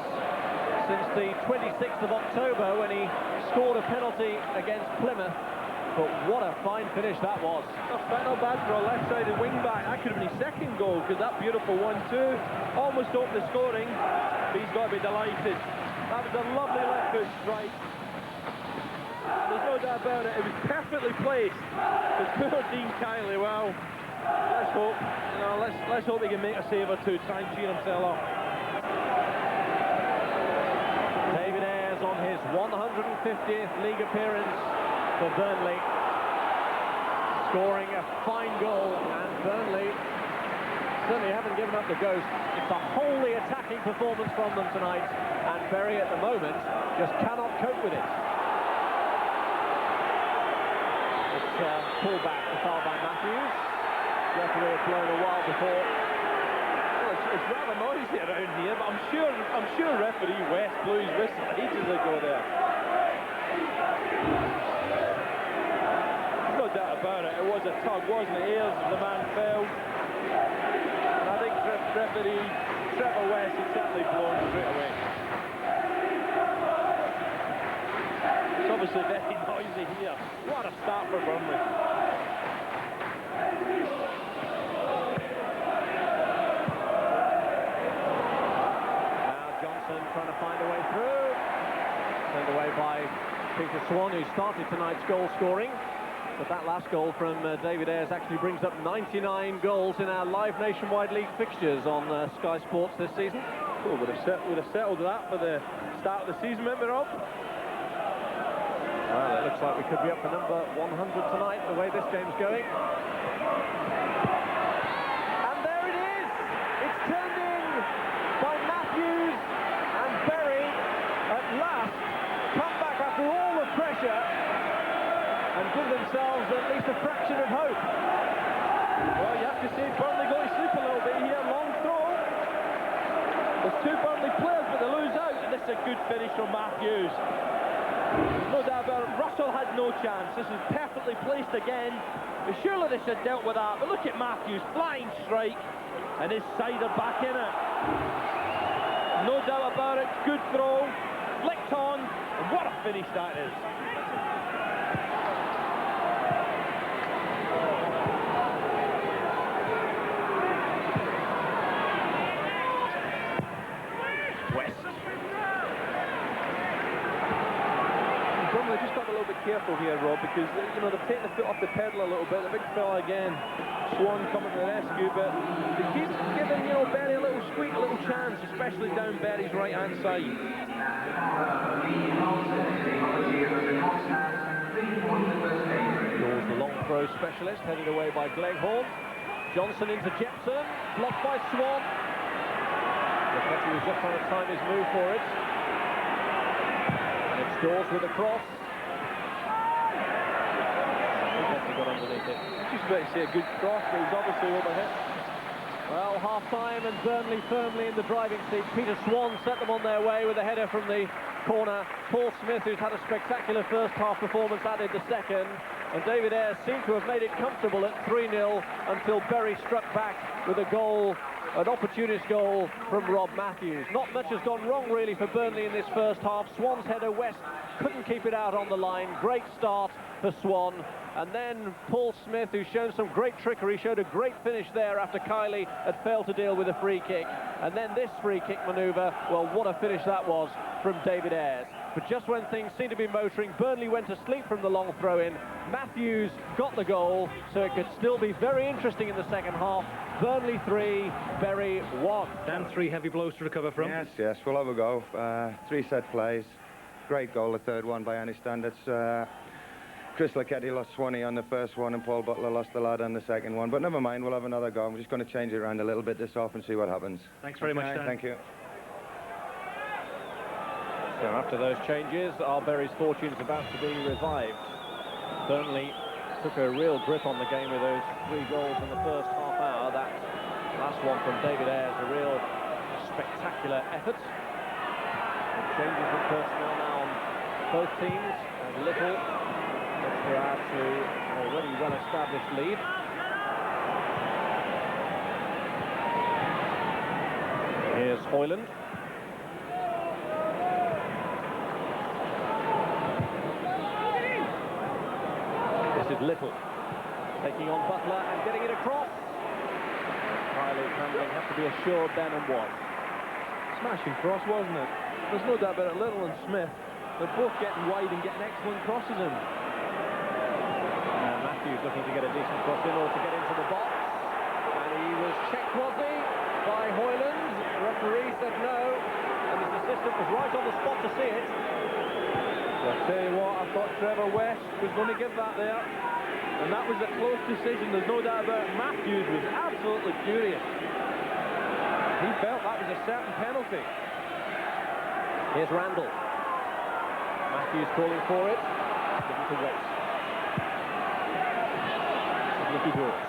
since the 26th of October when he scored a penalty against Plymouth. But what a fine finish that was. Not bad for a left-sided wing-back. That could have been his second goal, because that beautiful 1-2 almost opened the scoring, but he's got to be delighted. That was a lovely left foot strike. There's no doubt about it. It was perfectly placed. But poor Dean Kiely, well, let's hope, let's hope he can make a save or two, try and cheer himself up. David Ayres on his 150th league appearance for Burnley, scoring a fine goal, and Burnley certainly haven't given up the ghost. It's a wholly attacking performance from them tonight, and Bury at the moment just cannot cope with it. It's pulled back, the foul by Matthews. Referee had blown a while before. Well, it's rather noisy around here, but I'm sure referee West blew his whistle ages ago there. No doubt about it. It was a tug, wasn't it? Ayres, the man fell. And I think referee Trevor West had certainly blown straight away. It's obviously very noisy here. What a start for Burnley. Now Johnson trying to find a way through. Sent away by Peter Swan, who started tonight's goal scoring. But that last goal from David Ayres actually brings up 99 goals in our live Nationwide League fixtures on Sky Sports this season. Oh, would have settled that for the start of the season, remember, Rob? Well, it looks like we could be up for number 100 tonight, the way this game's going. And there it is! It's turned in by Matthews, and Bury, at last, come back after all the pressure and give themselves at least a fraction of hope. Well, you have to say Burnley got to sleep a little bit here. Long throw. There's two Burnley players, but they lose out. And this is a good finish from Matthews. No doubt about it. Russell had no chance. This is perfectly placed again. But surely they should have dealt with that. But look at Matthews, flying strike, and his side are back in it. No doubt about it. Good throw, flicked on, and what a finish that is. Bromley just got a little bit careful here, Rob, because they've taken the foot off the pedal a little bit. The big fella again, Swan coming to the rescue, but they keep giving Bury a little squeak, a little chance, especially down Bury's right-hand side. Dawes, the long throw specialist, headed away by Gleghorn. Johnson into Jepson, blocked by Swan. He was just trying to time his move for it. And it's Dawes with a cross. He got underneath it. Just about to say a good cross, but he's obviously overhit. Well, half-time and Burnley firmly in the driving seat. Peter Swan set them on their way with a header from the corner. Paul Smith, who's had a spectacular first-half performance, added the second. And David Ayres seemed to have made it comfortable at 3-0 until Bury struck back with a goal, an opportunist goal from Rob Matthews. Not much has gone wrong really for Burnley in this first half. Swan's header, West couldn't keep it out on the line. Great start for Swan. And then Paul Smith, who's shown some great trickery, showed a great finish there after Kiley had failed to deal with a free kick. And then this free kick manoeuvre, well, what a finish that was from David Ayres. But just when things seemed to be motoring, Burnley went to sleep from the long throw-in. Matthews got the goal, so it could still be very interesting in the second half. Burnley 3, Bury 1. Dan, 3 heavy blows to recover from. Yes, we'll have a go. 3 set plays. Great goal, the third one by any standards. Chris Lucketti lost Swanee on the first one, and Paul Butler lost the lad on the second one. But never mind, we'll have another go. I'm just going to change it around a little bit this off and see what happens. Thanks very much, Dan. Thank you. So after those changes, our Bury's fortune's about to be revived. Burnley took a real grip on the game with those 3 goals in the first half hour. That last one from David Ayres, a real spectacular effort. And changes in personnel now on both teams, and Little looks to add to an already well-established lead. Here's Hoyland. Little taking on Butler and getting it across. Kiley's handling has to be assured then, and was. Smashing cross, wasn't it? There's no doubt about it. Little and Smith, they're both getting wide and getting excellent crosses in. And Matthews looking to get a decent cross in order to get into the box. And he was checked, was he, by Hoyland. The referee said no, and his assistant was right on the spot to see it. I'll tell you what, I thought Trevor West was going to give that there. And that was a close decision, there's no doubt about it. Matthews was absolutely furious. He felt that was a certain penalty. Here's Randall. Matthews calling for it. Given to West. Nicky Dawes.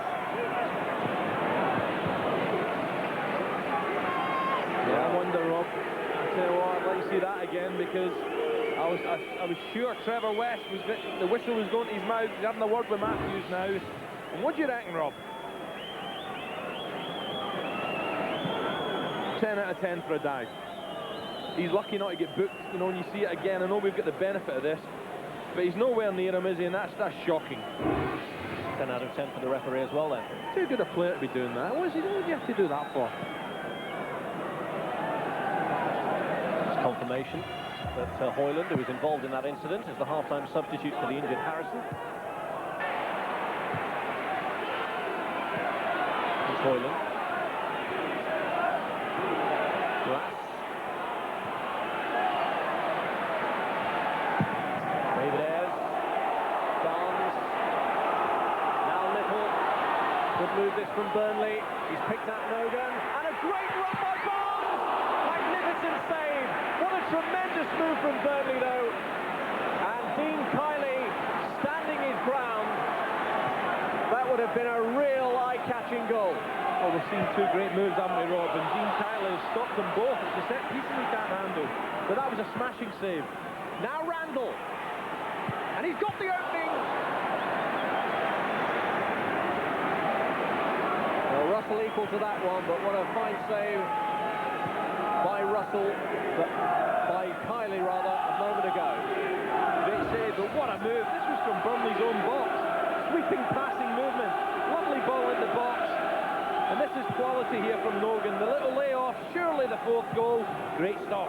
Yeah, I wonder, Rob. I tell you what, I'd like to see that again, because I was sure Trevor West was, the whistle was going to his mouth. He's having a word with Matthews now. And what do you reckon, Rob? 10 out of 10 for a dive. He's lucky not to get booked, you know, when you see it again. I know we've got the benefit of this, but he's nowhere near him, is he? And that's shocking. 10 out of 10 for the referee as well, then. Too good a player to be doing that. What do you have to do that for? It's confirmation that Hoyland, who was involved in that incident, is the half-time substitute for the injured Harrison. It's Hoyland. Glass. David Ayres. Barnes. Now Little. Good move this from Burnley. He's picked out Nogan. And a great run by Barnes! Magnificent save! What a tremendous move from Burnley, though. And Dean Kiley standing his ground. That would have been a real eye-catching goal. Oh, we've seen 2 great moves, haven't we, Rob? And Dean Kiley has stopped them both. It's the set pieces he can't handle. But that was a smashing save. Now Randall. And he's got the opening. Well, Russell equal to that one, but what a fine save by Russell, by Kiley rather, a moment ago. Great save, but what a move. This was from Burnley's own box. Sweeping passing movement. Lovely ball in the box. And this is quality here from Nogan. The little layoff, surely the 4th goal. Great stop.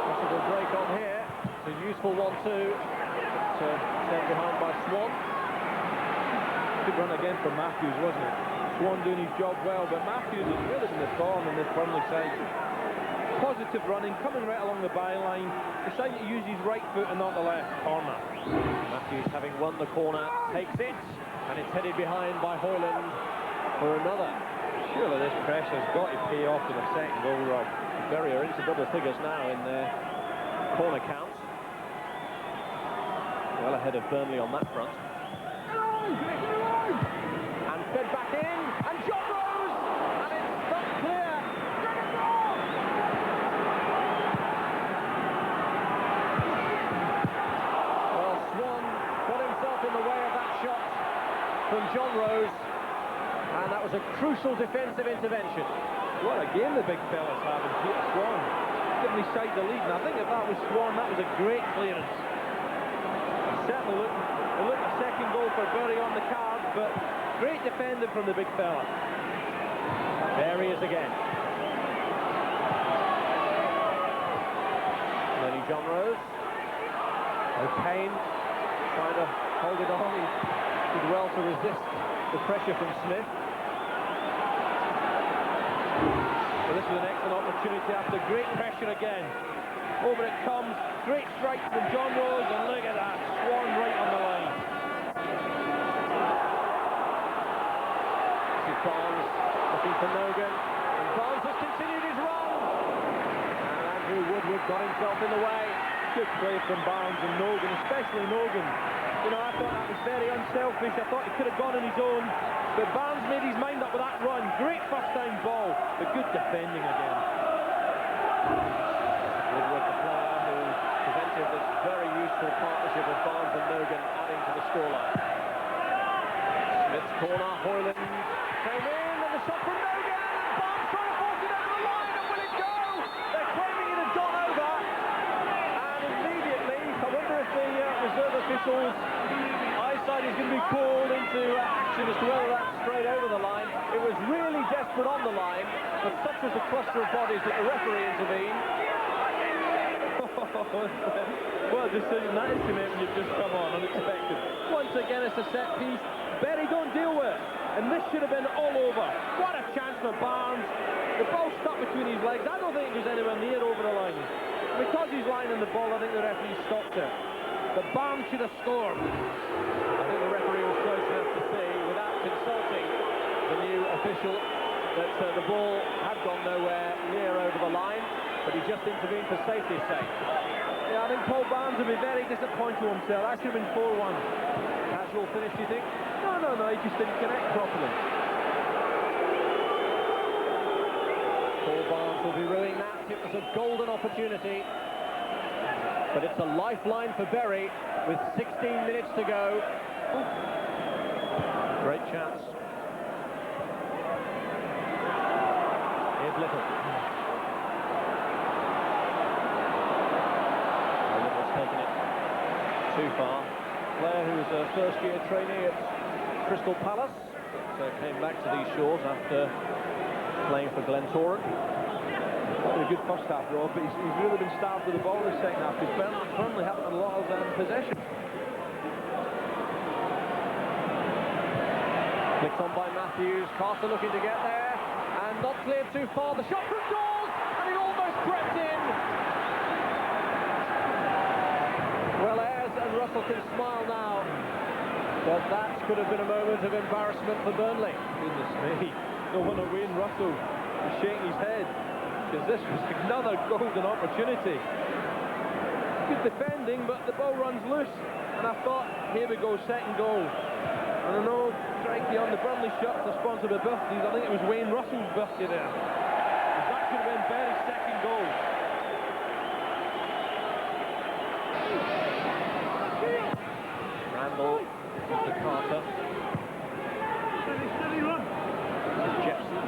Possible break on here. It's a useful one too. Sent behind by Swan. Good run again from Matthews, wasn't it? Swan doing his job well, but Matthews has really been the thorn in this Burnley side. positive running, coming right along the byline, deciding to use his right foot and not the left. Corner. Matthews, having won the corner, takes it, and it's headed behind by Hoyland for another. Surely this pressure's got to pay off with a second goal, Rob. Bury are into double figures now in their corner count. Well ahead of Burnley on that front. And fed back in, and John Rose, and it's not clear. Well, Swan got himself in the way of that shot from John Rose, and that was a crucial defensive intervention. What a game the big fellas have in Peter Swan. Giving his side the lead, and I think if that was Swan, that was a great clearance. Certainly looked a second goal for Bury on the card, but great defending from the big fella. There he is again. Lenny John Rose. O'Kane trying to hold it on. He did well to resist the pressure from Smith. Well, this was an excellent opportunity after great pressure again. Over it comes, great strike from John Rose, and look at that, Swan right on the line. This is Barnes looking for Nogan, and Barnes has continued his run. And Andrew Woodward got himself in the way. Good play from Barnes and Nogan, especially Nogan. You know, I thought that was very unselfish. I thought he could have gone on his own, but Barnes made his mind up with that run. Great first-time ball, but good defending again. Woodward, the player who prevented this very useful partnership of Barnes and Nogan adding to the scoreline. Smith's corner, Hoyland came in, and the shot from Nogan, and Barnes trying to force it over the line, and will it go? They're claiming it had gone over, and immediately, I wonder if the reserve officials' eyesight is going to be called into action as to whether that's straight over the line. It was really desperate on the line, but such was the cluster of bodies that the referee intervened. What a decision that is to make when you've just come on, unexpected. Once again, it's a set piece. Bury don't deal with it, and this should have been all over. What a chance for Barnes. The ball stuck between his legs. I don't think it was anywhere near over the line. Because he's lining the ball, I think the referee stopped it. But Barnes should have scored. I think the referee was close enough to see, without consulting the new official, that the ball had gone nowhere near over the line, but he just intervened for safety's sake. Yeah, I think Paul Barnes would be very disappointed with himself. That should have been 4-1. Casual finish, do you think? No, he just didn't connect properly. Paul Barnes will be ruining that. It was a golden opportunity, but it's a lifeline for Bury with 16 minutes to go. Great chance. Here's Little. Little's taken it too far. Player who was a first-year trainee at Crystal Palace, but came back to these shores after playing for Glentoran. Not a good first half, Rob, but he's really been starved with the ball in the second half, because Burnley haven't had a lot of possession. Flicked on by Matthews, Carter looking to get there, and not cleared too far. The shot from Dawes, and it almost crept in. Well, Ayres and Russell can smile now, but that could have been a moment of embarrassment for Burnley. Goodness me, no wonder Wayne Russell is shaking his head, because this was another golden opportunity. Good defending, but the ball runs loose, and I thought, here we go, second goal. And I know, Crikey, on the Burnley shot, they're sponsored by birthdays. I think it was Wayne Russell's birthday there. That should have been Bury's second goal. Randall to Carter. Steady run. This is Jepson.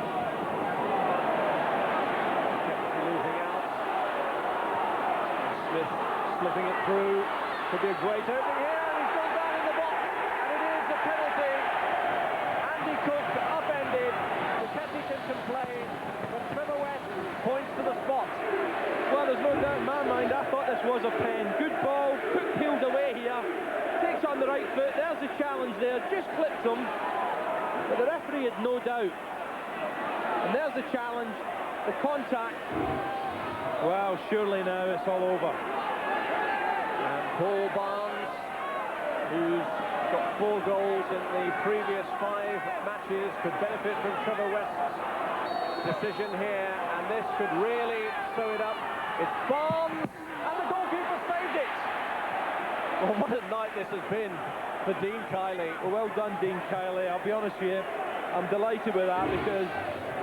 Jepson losing out. Smith slipping it through. Could be a great opening here, and he's gone down in the box, and it is a penalty. Andy Cook upended. The Kensington complained, but Trevor West points to the spot. Well, there's no doubt in my mind, I thought this was a pen. Good ball, Cook peeled away here. Takes on the right foot, there's the challenge there, just clipped him. But the referee had no doubt. And there's the challenge, the contact. Well, surely now it's all over. And Paul Barnes, who's got 4 goals in the previous 5 matches, could benefit from Trevor West's decision here, and this could really sew it up. It's Barnes, and the goalkeeper saved it. Well, what a night this has been for Dean Kiely. Well done, Dean Kiely. I'll be honest with you, I'm delighted with that, because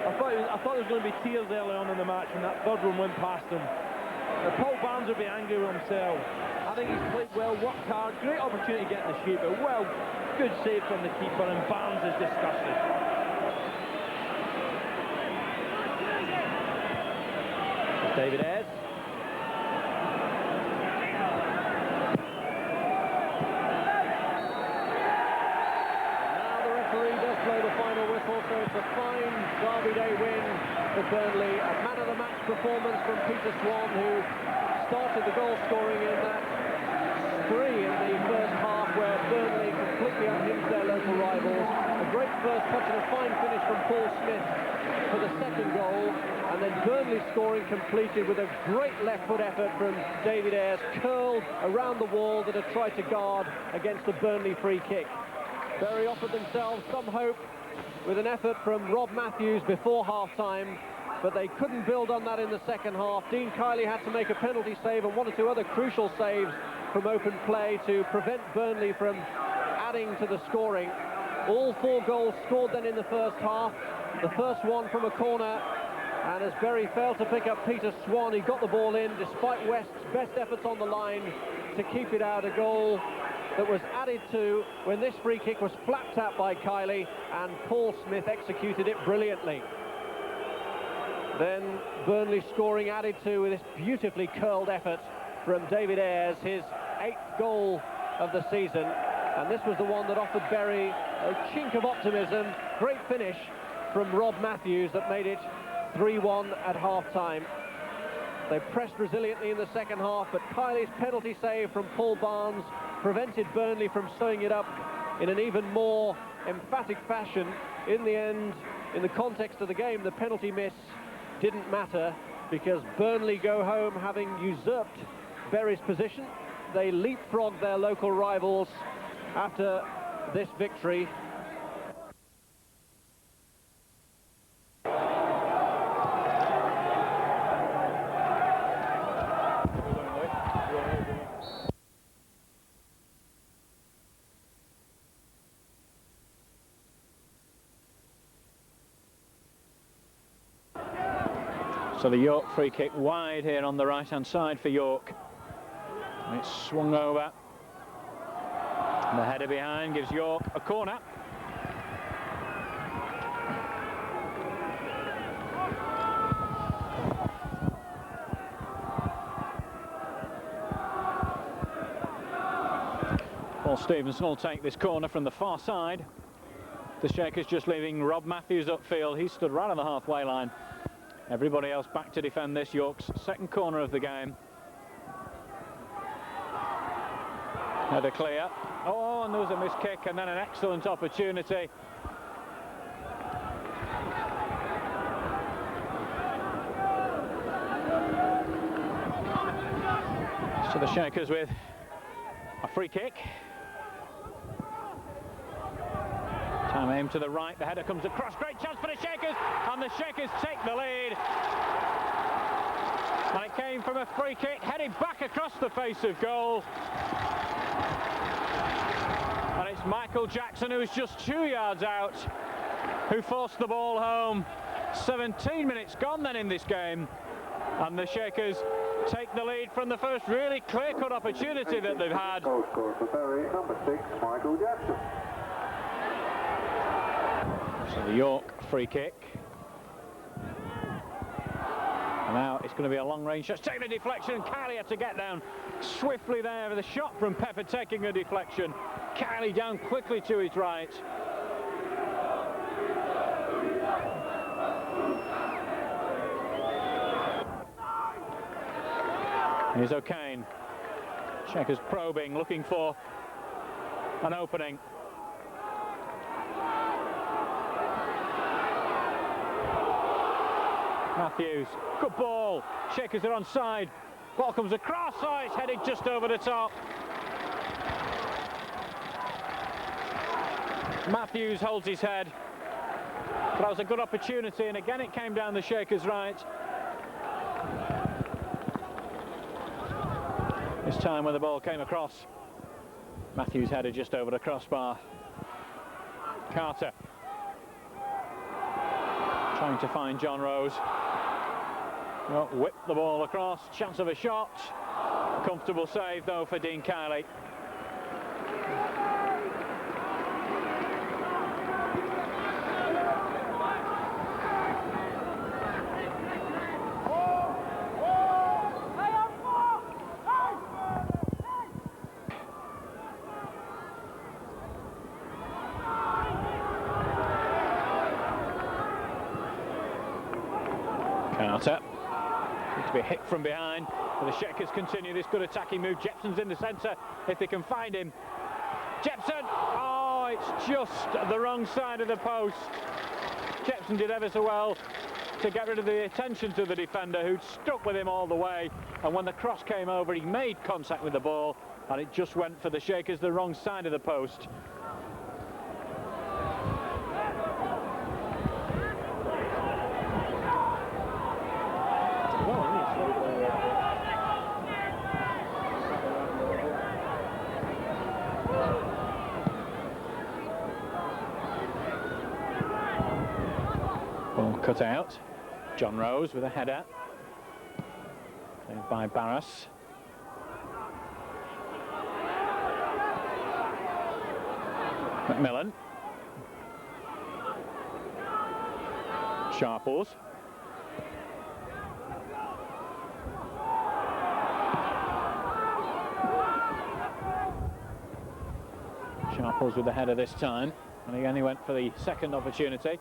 I thought there was going to be tears early on in the match when that third one went past him. Paul Barnes will be angry with himself. I think he's played well, worked hard, great opportunity to get in the shape, but well, good save from the keeper, and Barnes is disgusted. David Ayres. Final whistle, so it's a fine Derby Day win for Burnley. A man of the match performance from Peter Swan, who started the goal scoring in that spree in the first half, where Burnley completely unhinged their local rivals. A great first touch and a fine finish from Paul Smith for the second goal, and then Burnley scoring completed with a great left foot effort from David Ayres, curled around the wall that had tried to guard against the Burnley free kick. Bury offered themselves some hope with an effort from Rob Matthews before half-time, but they couldn't build on that in the second half. Dean Kiely had to make a penalty save and 1 or 2 other crucial saves from open play to prevent Burnley from adding to the scoring. All 4 goals scored then in the first half. The first one from a corner, and as Bury failed to pick up Peter Swan, he got the ball in despite West's best efforts on the line to keep it out. A goal that was added to when this free kick was flapped at by Kiely, and Paul Smith executed it brilliantly. Then Burnley scoring added to with this beautifully curled effort from David Ayres, his 8th goal of the season, and this was the one that offered Bury a chink of optimism. Great finish from Rob Matthews that made it 3-1 at half-time. They pressed resiliently in the second half, but Kiely's penalty save from Paul Barnes prevented Burnley from sewing it up in an even more emphatic fashion. In the end, in the context of the game, the penalty miss didn't matter, because Burnley go home having usurped Bury's position. They leapfrogged their local rivals after this victory. So the York free kick wide here on the right-hand side for York. And it's swung over. And the header behind gives York a corner. Paul Stevenson will take this corner from the far side. The Shakers just leaving Rob Matthews upfield. He stood right on the halfway line. Everybody else back to defend this. York's second corner of the game. Header clear. Oh, and there was a missed kick, and then an excellent opportunity. So the Shakers with a free kick. Time aim to the right, the header comes across, great chance for the Shakers, and the Shakers take the lead. And it came from a free kick, headed back across the face of goal. And it's Michael Jackson, who's just 2 yards out, who forced the ball home. 17 minutes gone then in this game, and the Shakers take the lead from the first really clear-cut opportunity that they've had. Goal scorer for Bury, number 6, Michael Jackson. So the York free kick. And now it's going to be a long-range shot. Taking a deflection, Kiely had to get down swiftly there with a shot from Pepper taking a deflection. Kiely down quickly to his right. Here's O'Kane. Checkers probing, looking for an opening. Matthews, good ball. Shakers are onside. Ball comes across. Oh, it's headed just over the top. Matthews holds his head. But that was a good opportunity, and again it came down the Shakers' right. This time when the ball came across, Matthews headed just over the crossbar. Carter trying to find John Rose. Well, whip the ball across, chance of a shot. Comfortable save though for Dean Kiely. Carter needs to be hit from behind, but the Shakers continue this good attacking move. Jepson's in the centre if they can find him. Jepson! Oh, it's just the wrong side of the post. Jepson did ever so well to get rid of the attention to the defender, who'd stuck with him all the way, and when the cross came over he made contact with the ball and it just went for the Shakers the wrong side of the post. Ball cut out. John Rose with a header. Played by Barras. McMillan. Sharples. Sharples with the header this time, and again he went for the second opportunity.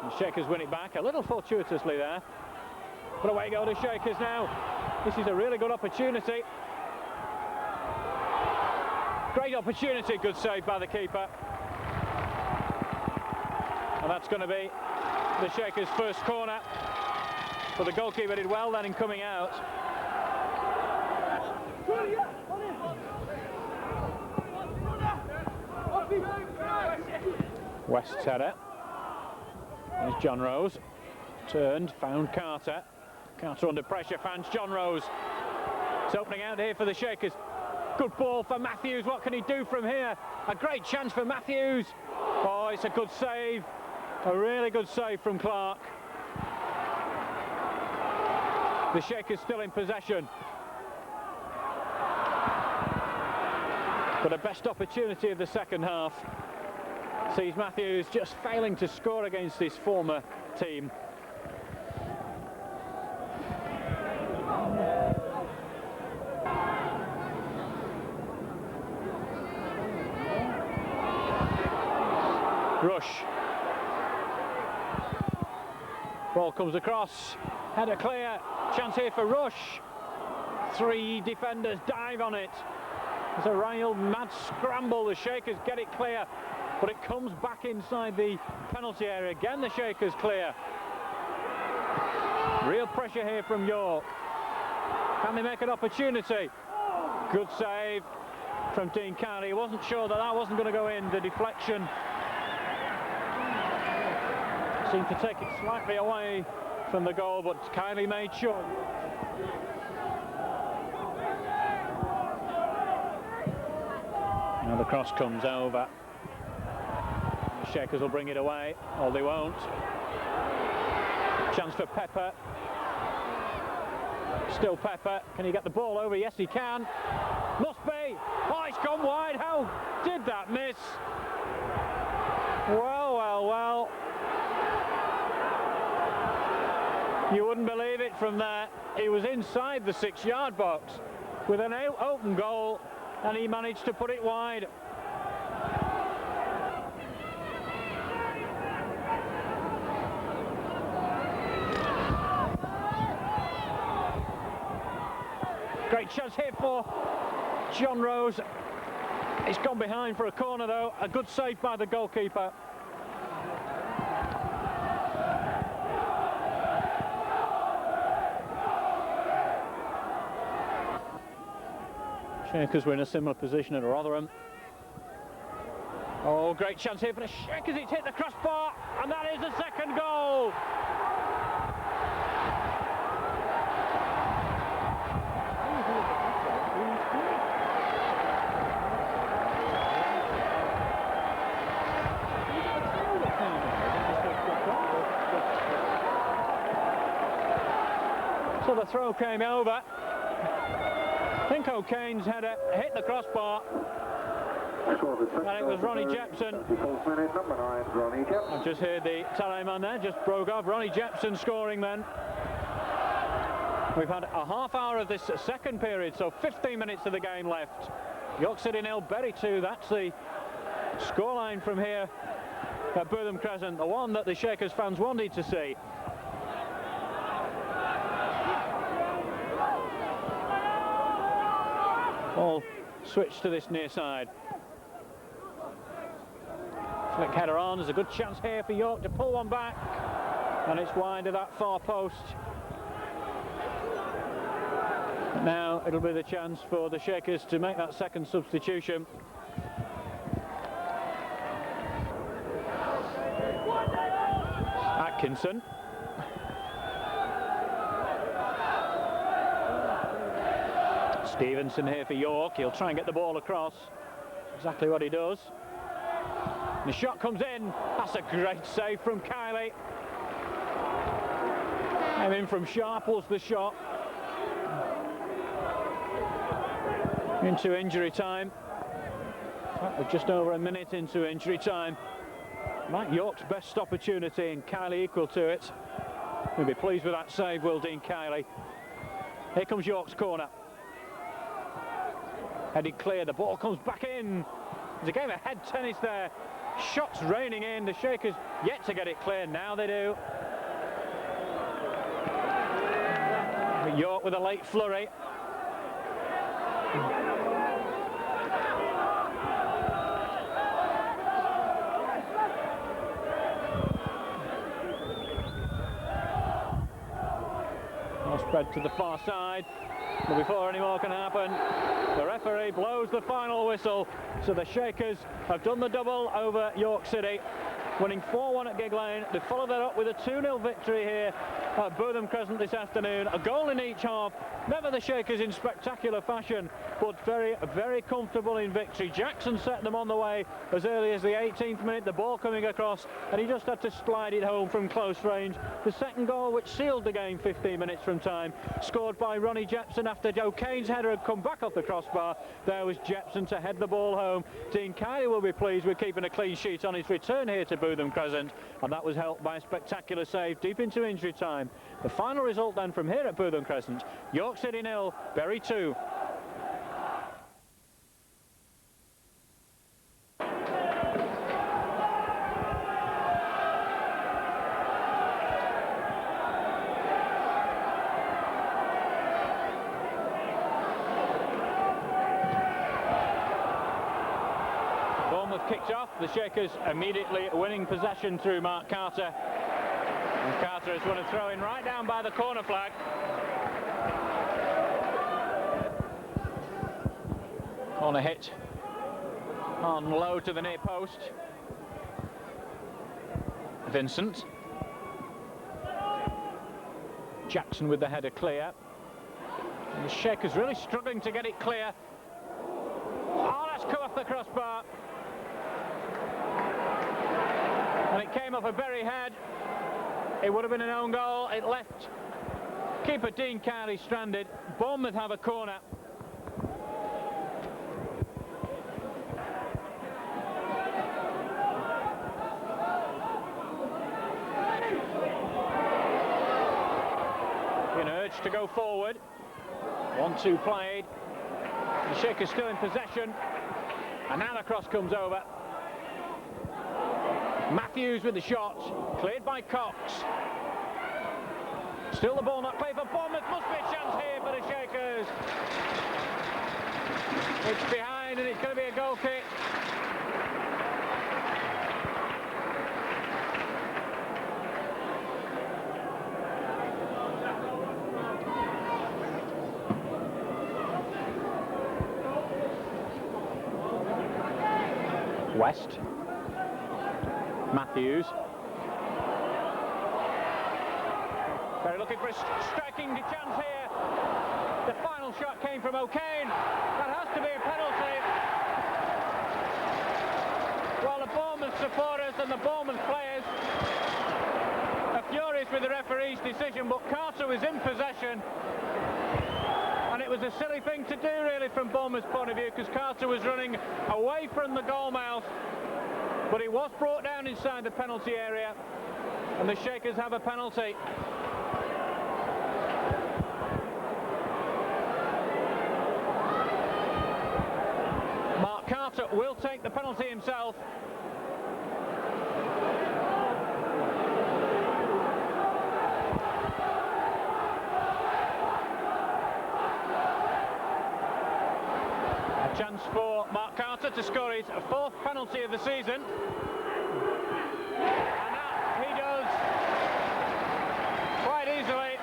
And Shakers win it back, a little fortuitously there. But away go the Shakers now. This is a really good opportunity. Great opportunity, good save by the keeper. And that's going to be the Shakers' first corner. But the goalkeeper did well then in coming out. West's header. There's John Rose. Turned, found Carter. Carter under pressure, finds John Rose. It's opening out here for the Shakers. Good ball for Matthews. What can he do from here? A great chance for Matthews. Oh, it's a good save. A really good save from Clark. The Shakers still in possession. But a best opportunity of the second half sees Matthews just failing to score against his former team. Rush. Ball comes across. Header clear. Chance here for Rush. Three defenders dive on it. It's a real mad scramble. The Shakers get it clear, but it comes back inside the penalty area. Again, the Shakers clear. Real pressure here from York. Can they make an opportunity? Good save from Dean Kiely. He wasn't sure that that wasn't going to go in. The deflection seemed to take it slightly away from the goal, but Kiely made sure. Now the cross comes over. The Shakers will bring it away, or they won't. Chance for Pepper. Still Pepper. Can he get the ball over? Yes, he can. Must be. Oh, it's gone wide. How did that miss? Well, well, well. You wouldn't believe it from there. He was inside the 6-yard box with an open goal, and he managed to put it wide. Great chance here for John Rose. He's gone behind for a corner though. A good save by the goalkeeper. Shakers were in a similar position at Rotherham. Oh, great chance here for the Shakers. It's hit the crossbar, and that is the second goal. So the throw came over. I think O'Kane's header hit the crossbar. And it was Ronnie Jepson. Minute number 9, Ronnie Jepson. I've just heard the teleman there, just broke off. Ronnie Jepson scoring then. We've had a half hour of this second period, so 15 minutes of the game left. York City 0, Bury 2. That's the scoreline from here at Bootham Crescent, the one that the Shakers fans wanted to see. Ball switched to this near side. Flick header on. There's a good chance here for York to pull one back, and it's wide of that far post. Now it'll be the chance for the Shakers to make that second substitution. Atkinson. Stevenson here for York. He'll try and get the ball across. Exactly what he does. The shot comes in. That's a great save from Kiley. And in from Sharples the shot. Into injury time. We're just over a minute into injury time. Matt York's best opportunity, and Kiley equal to it. We'll be pleased with that save, will Dean Kiley. Here comes York's corner. Headed clear, the ball comes back in. There's a game of head tennis there. Shots raining in, the Shakers yet to get it clear, now they do. York with a late flurry. Ball spread to the far side. But before any more can happen, the referee blows the final whistle. So the Shakers have done the double over York City, winning 4-1 at Gigg Lane. They follow that up with a 2-0 victory here at Bootham Crescent this afternoon. A goal in each half. Never the Shakers in spectacular fashion, but very, very comfortable in victory. Jackson set them on the way as early as the 18th minute, the ball coming across, and he just had to slide it home from close range. The second goal, which sealed the game 15 minutes from time, scored by Ronnie Jepson after O'Kane's header had come back off the crossbar. There was Jepson to head the ball home. Dean Kiley will be pleased with keeping a clean sheet on his return here to Bootham Crescent, and that was helped by a spectacular save deep into injury time. The final result then from here at Bootham Crescent: York City 0, Bury 2. Kicked off, the Shakers immediately winning possession through Mark Carter, and Carter has won a throw-in right down by the corner flag. Corner hit on low to the near post. Vincent. Jackson with the header clear, and the Shakers really struggling to get it clear. Oh, that's come off the crossbar. And it came off a Bury head. It would have been an own goal. It left keeper Dean Kiley stranded. Bournemouth have a corner. Been urged to go forward. 1-2 played. The Shakers still in possession. And now the cross comes over. Matthews with the shot, cleared by Cox. Still the ball not clear for Bournemouth. Must be a chance here for the Shakers. It's behind and it's going to be a goal kick. West. Matthews. They're looking for a striking chance here. The final shot came from O'Kane. That has to be a penalty. While the Bournemouth supporters and the Bournemouth players are furious with the referee's decision, but Carter was in possession. And it was a silly thing to do, really, from Bournemouth's point of view, because Carter was running away from the goal mouth. But he was brought down inside the penalty area, and the Shakers have a penalty. Mark Carter will take the penalty himself. A chance for Mark Carter to score his 4th penalty of the season. And that he does quite easily.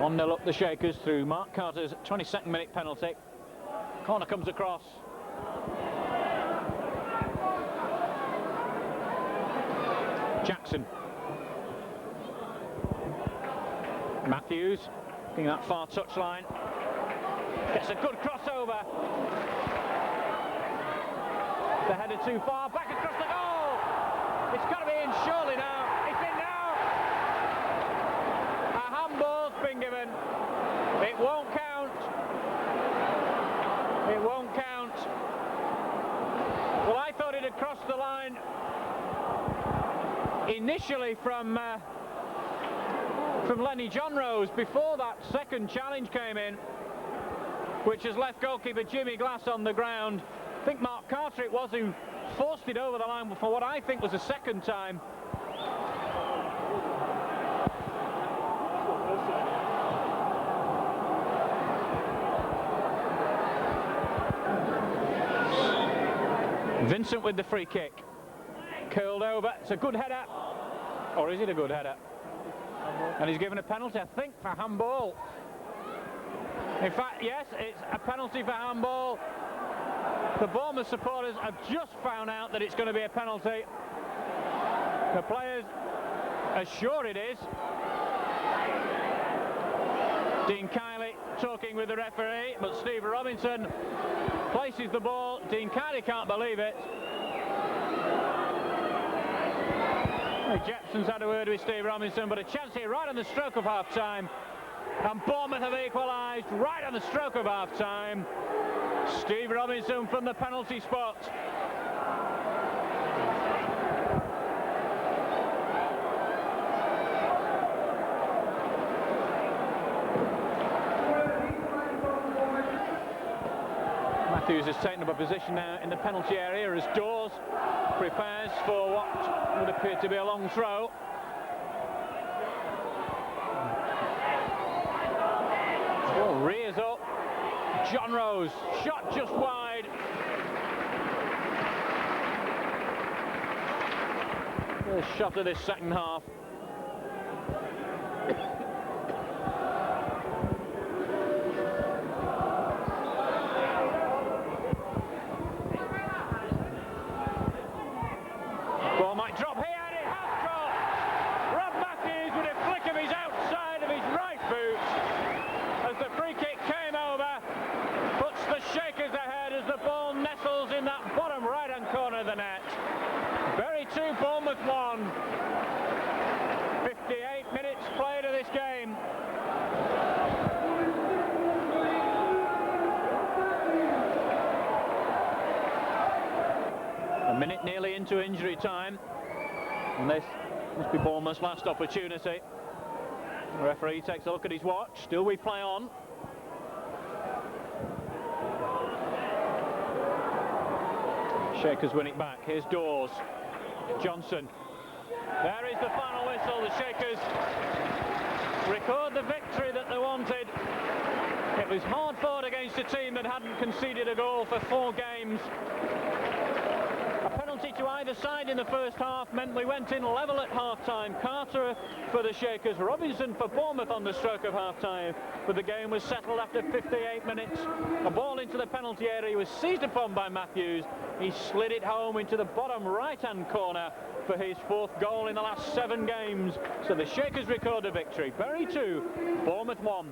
One 0 up the Shakers through Mark Carter's 22nd minute penalty. Corner comes across. Jackson. Matthews, looking at that far touchline. Gets a good crossover. The header too far, back across the goal! It's got to be in surely now. It's in now! A handball's been given. It won't count. It won't count. Well, I thought it had crossed the line initially from Lenny John Rose before that second challenge came in, which has left goalkeeper Jimmy Glass on the ground. I think Mark Carter it was who forced it over the line for what I think was a second time. Vincent with the free kick. Curled over. It's a good header. Or is it a good header? And he's given a penalty, I think, for handball. In fact, yes, it's a penalty for handball. The Bournemouth supporters have just found out that it's going to be a penalty. The players are sure it is. Dean Kiley talking with the referee, but Steve Robinson places the ball. Dean Kiley can't believe it. Jepson's had a word with Steve Robinson, but a chance here right on the stroke of half-time. And Bournemouth have equalised right on the stroke of half-time. Steve Robinson from the penalty spot. Matthews has taken up a position now in the penalty area as Dawes prepares for what would appear to be a long throw. Ball rears up. John Rose, shot just wide. The shot of this second half. Ball might drop here, and it has dropped. Rob Matthews with a flick of his outside of his right boot as the free kick came over, puts the Shakers ahead as the ball nestles in that bottom right-hand corner of the net. Bury 2, Bournemouth 1. 58 minutes played of this game. A minute nearly into injury time, and this must be Bournemouth's last opportunity. The referee takes a look at his watch. Still we play on. Shakers win it back. Here's Dawes. Johnson. There is the final whistle. The Shakers record the victory that they wanted. It was hard fought against a team that hadn't conceded a goal for 4 games. A penalty penalty to either side in the first half meant we went in level at half-time. Carter for the Shakers, Robinson for Bournemouth on the stroke of half-time. But the game was settled after 58 minutes. A ball into the penalty area was seized upon by Matthews. He slid it home into the bottom right-hand corner for his 4th goal in the last 7 games. So the Shakers record a victory. Bury 2, Bournemouth 1.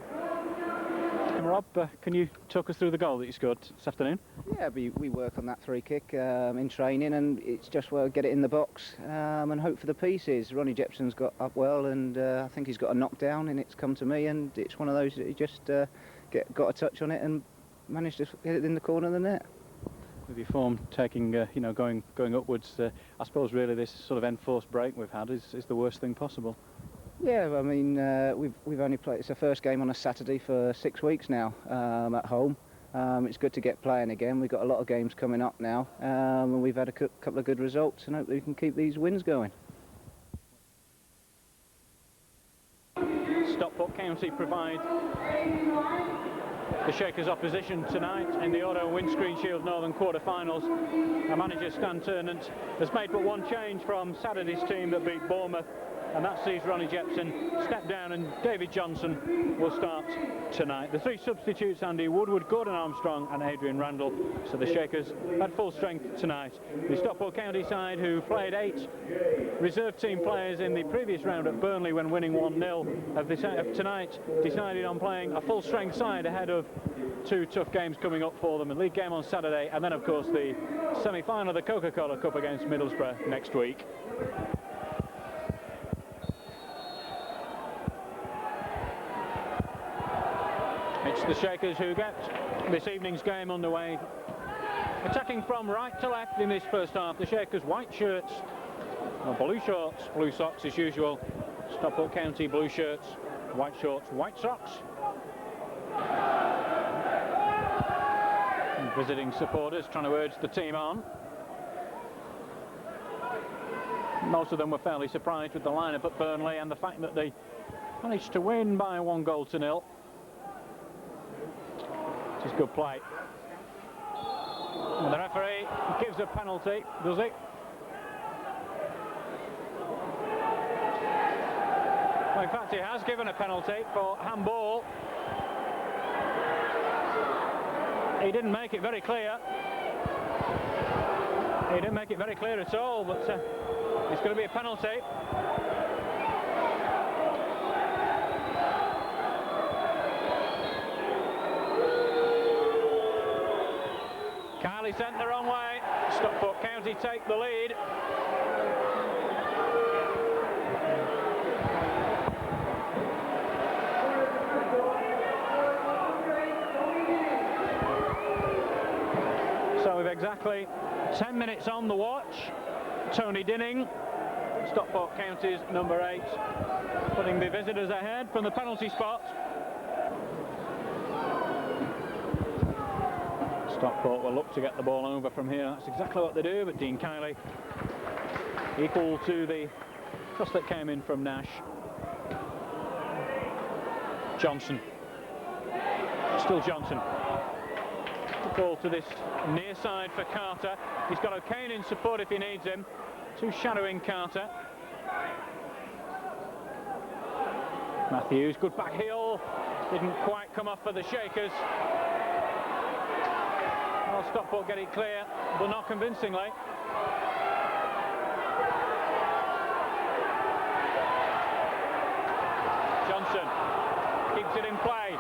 And Rob, can you talk us through the goal that you scored this afternoon? Yeah, we work on that free kick in training, and it's just well get it in the box and hope for the pieces. Ronnie Jepson's got up well, and I think he's got a knockdown, and it's come to me, and it's one of those that he just got a touch on it and managed to get it in the corner of the net. With your form taking, you know, going upwards, I suppose really this sort of enforced break we've had is the worst thing possible. Yeah, I mean, we've only played, it's the first game on a Saturday for 6 weeks now at home. It's good to get playing again. We've got a lot of games coming up now, and we've had a couple of good results, and hopefully we can keep these wins going. Stockport County provide the Shakers opposition tonight in the Auto Windscreen Shield Northern quarter-finals. Our manager Stan Turnant has made but one change from Saturday's team that beat Bournemouth, and that sees Ronnie Jepson step down, and David Johnson will start tonight. The 3 substitutes, Andy Woodward, Gordon Armstrong and Adrian Randall. So the Shakers had full strength tonight. The Stockport County side, who played 8 reserve team players in the previous round at Burnley when winning 1-0, have tonight decided on playing a full strength side ahead of 2 tough games coming up for them. A league game on Saturday, and then of course the semi-final of the Coca-Cola Cup against Middlesbrough next week. It's the Shakers who get this evening's game underway. Attacking from right to left in this first half. The Shakers white shirts, blue shorts, blue socks as usual. Stockport County blue shirts, white shorts, white socks. And visiting supporters trying to urge the team on. Most of them were fairly surprised with the lineup at Burnley and the fact that they managed to win by 1-0. Which is good play. And the referee gives a penalty, does he? Well, in fact, he has given a penalty for handball. He didn't make it very clear. He didn't make it very clear at all, but it's going to be a penalty. Kylie sent the wrong way. Stockport County take the lead. So with exactly 10 minutes on the watch, Tony Dinning, Stockport County's number 8, putting the visitors ahead from the penalty spot. Stockport will look to get the ball over from here. That's exactly what they do, but Dean Kiley equal to the cross that came in from Nash. Johnson. Still Johnson. The ball to this near side for Carter. He's got O'Kane in support if he needs him. 2 shadowing Carter. Matthews, good back heel. Didn't quite come off for the Shakers. Well, Stockport get it clear, but not convincingly. Johnson keeps it in play.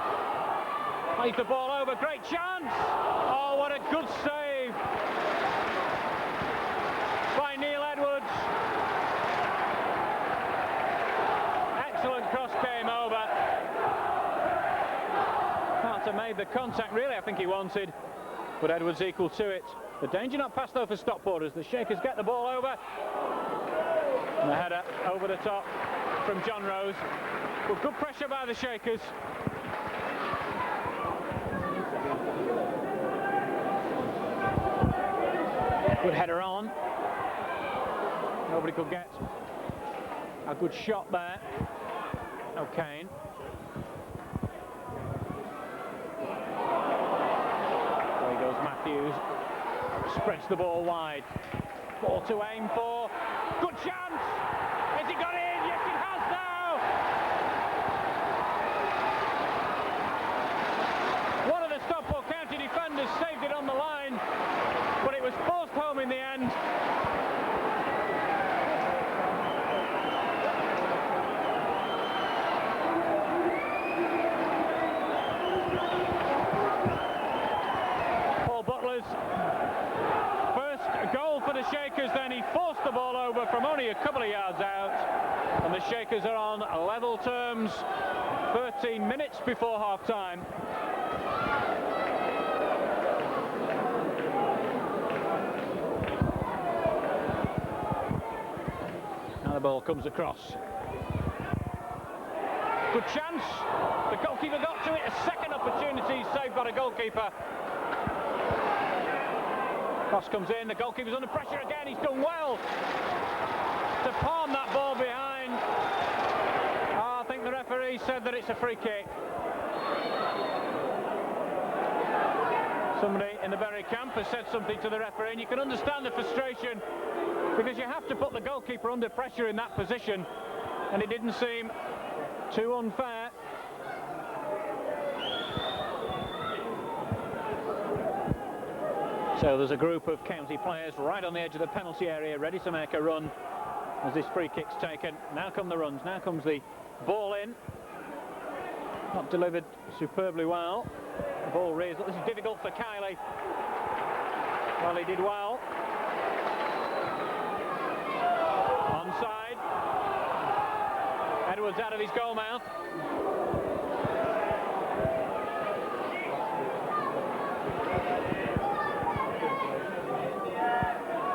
Plays the ball over, great chance! Oh, what a good save by Neil Edwards. Excellent cross came over. Carter made the contact, really, I think he wanted. But Edwards equal to it. The danger not passed though for Stockport as the Shakers get the ball over. And the header over the top from John Rose. But good pressure by the Shakers. Good header on. Nobody could get a good shot there. O'Kane. Matthews spreads the ball wide. Ball to aim for. Good chance! Has it got in? Yes, it has now! One of the Stockport County defenders saved it on the line, but it was forced home in the end. Paul Butler's first goal for the Shakers, then he forced the ball over from only a couple of yards out, and the Shakers are on level terms 13 minutes before half-time. Now the ball comes across. Good chance. The goalkeeper got to it. A second opportunity saved by the goalkeeper. Cross comes in. The goalkeeper's under pressure again. He's done well to palm that ball behind. I think the referee said that it's a free kick. Somebody in the Bury camp has said something to the referee, and you can understand the frustration because you have to put the goalkeeper under pressure in that position, and it didn't seem too unfair. So there's a group of county players right on the edge of the penalty area ready to make a run as this free kick's taken. Now come the runs, now comes the ball in. Not delivered superbly well. The ball raised. This is difficult for Kiley. Well, he did well. Onside. Edwards out of his goal mouth.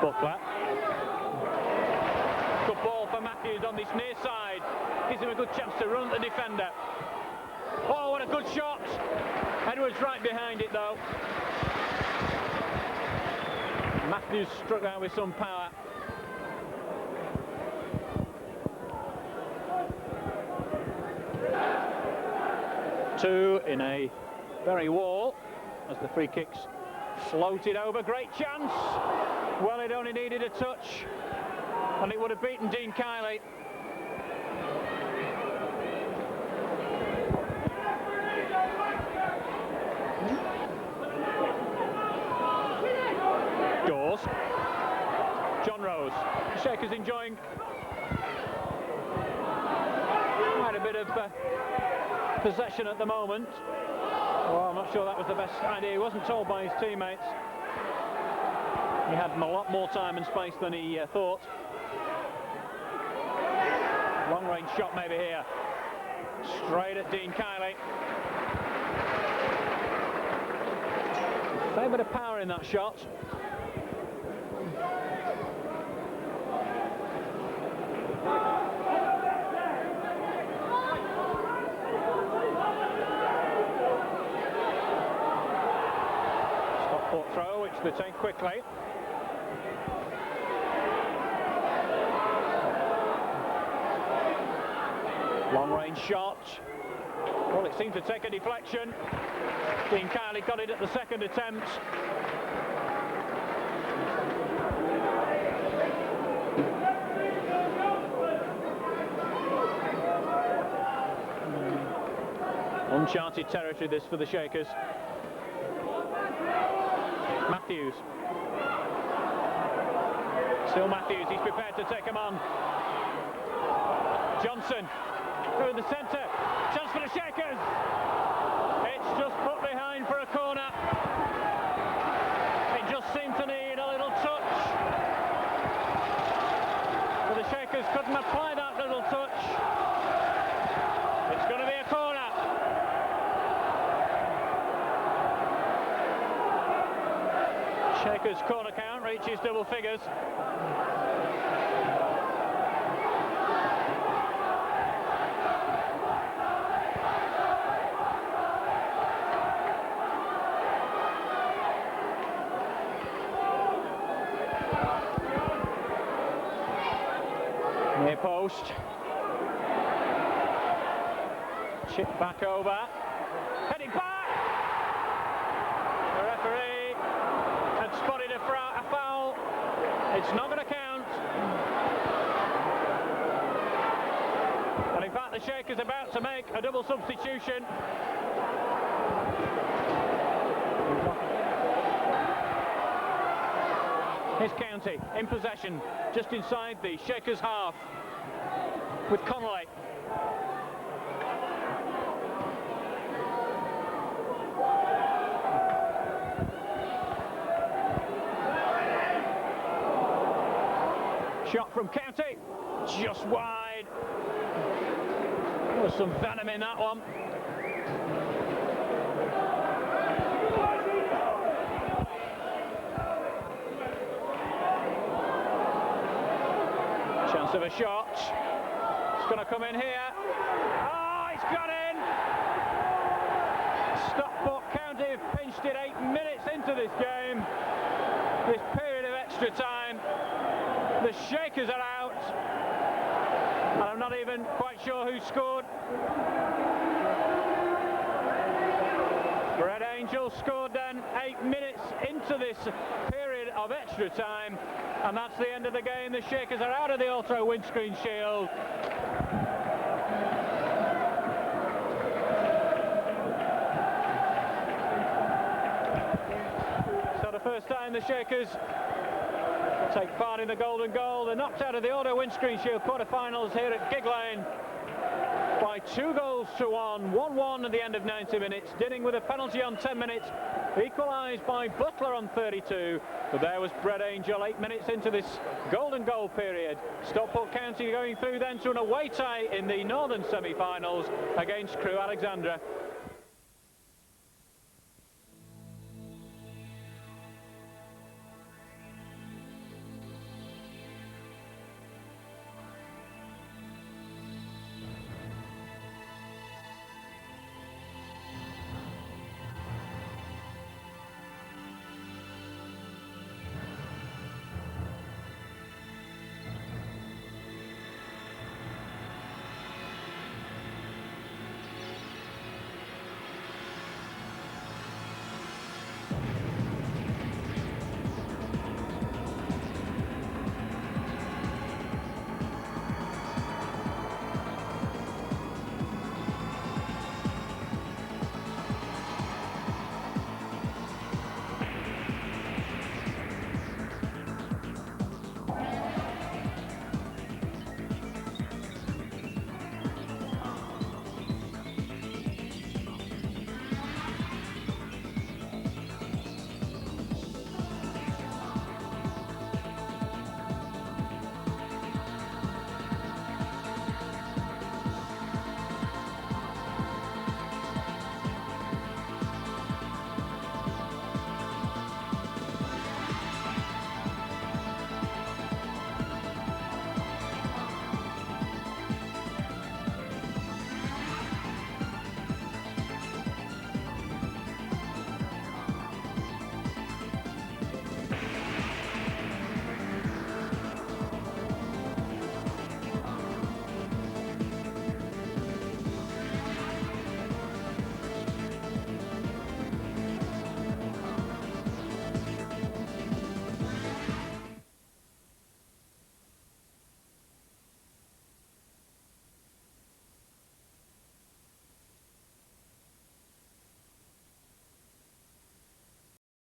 Butler. Good ball for Matthews on this near side. Gives him a good chance to run at the defender. Oh, what a good shot. Edwards right behind it though. Matthews struck out with some power. Two in a very wall as the free kicks floated over. Great chance. Well, it only needed a touch and it would have beaten Dean Kiley. Dawes. John Rose. The Shakers enjoying quite a bit of possession at the moment. Well, I'm not sure that was the best idea. He wasn't told by his teammates. He had a lot more time and space than he thought. Long range shot maybe here. Straight at Dean Kiley. A fair bit of power in that shot. Stockport throw, which they take quickly. Long range shot. Well, it seemed to take a deflection. Dean Kiley got it at the second attempt. Uncharted territory this for the Shakers. Matthews. Still Matthews, he's prepared to take him on. Johnson through the centre. Chance for the Shakers. It's just put behind for a corner. It just seemed to need a little touch. But the Shakers couldn't apply that little touch. It's going to be a corner. Shakers' corner count reaches double figures. Near post. Chip back over. Heading back. The referee had spotted a foul. It's not going to Shakers about to make a double substitution. Here's County in possession, just inside the Shakers half, with Connolly. Shot from County, just wide. There was some venom in that one. Chance of a shot. It's going to come in here. Oh, it's got in! Stockport County have pinched it 8 minutes into this game. This period of extra time. The Shakers are out, and I'm not even quite sure who scored. Brett Angel scored then 8 minutes into this period of extra time, and that's the end of the game. The Shakers are out of the Ultra Windscreen Shield. So the first time the Shakers take part in the Golden Goal. They're knocked out of the Auto Windscreen Shield quarter-finals here at Gig Lane by 2-1, 1-1 at the end of 90 minutes. Dinning with a penalty on 10 minutes, equalised by Butler on 32. But there was Brett Angel 8 minutes into this Golden Goal period. Stockport County going through then to an away tie in the Northern semi-finals against Crewe Alexandra.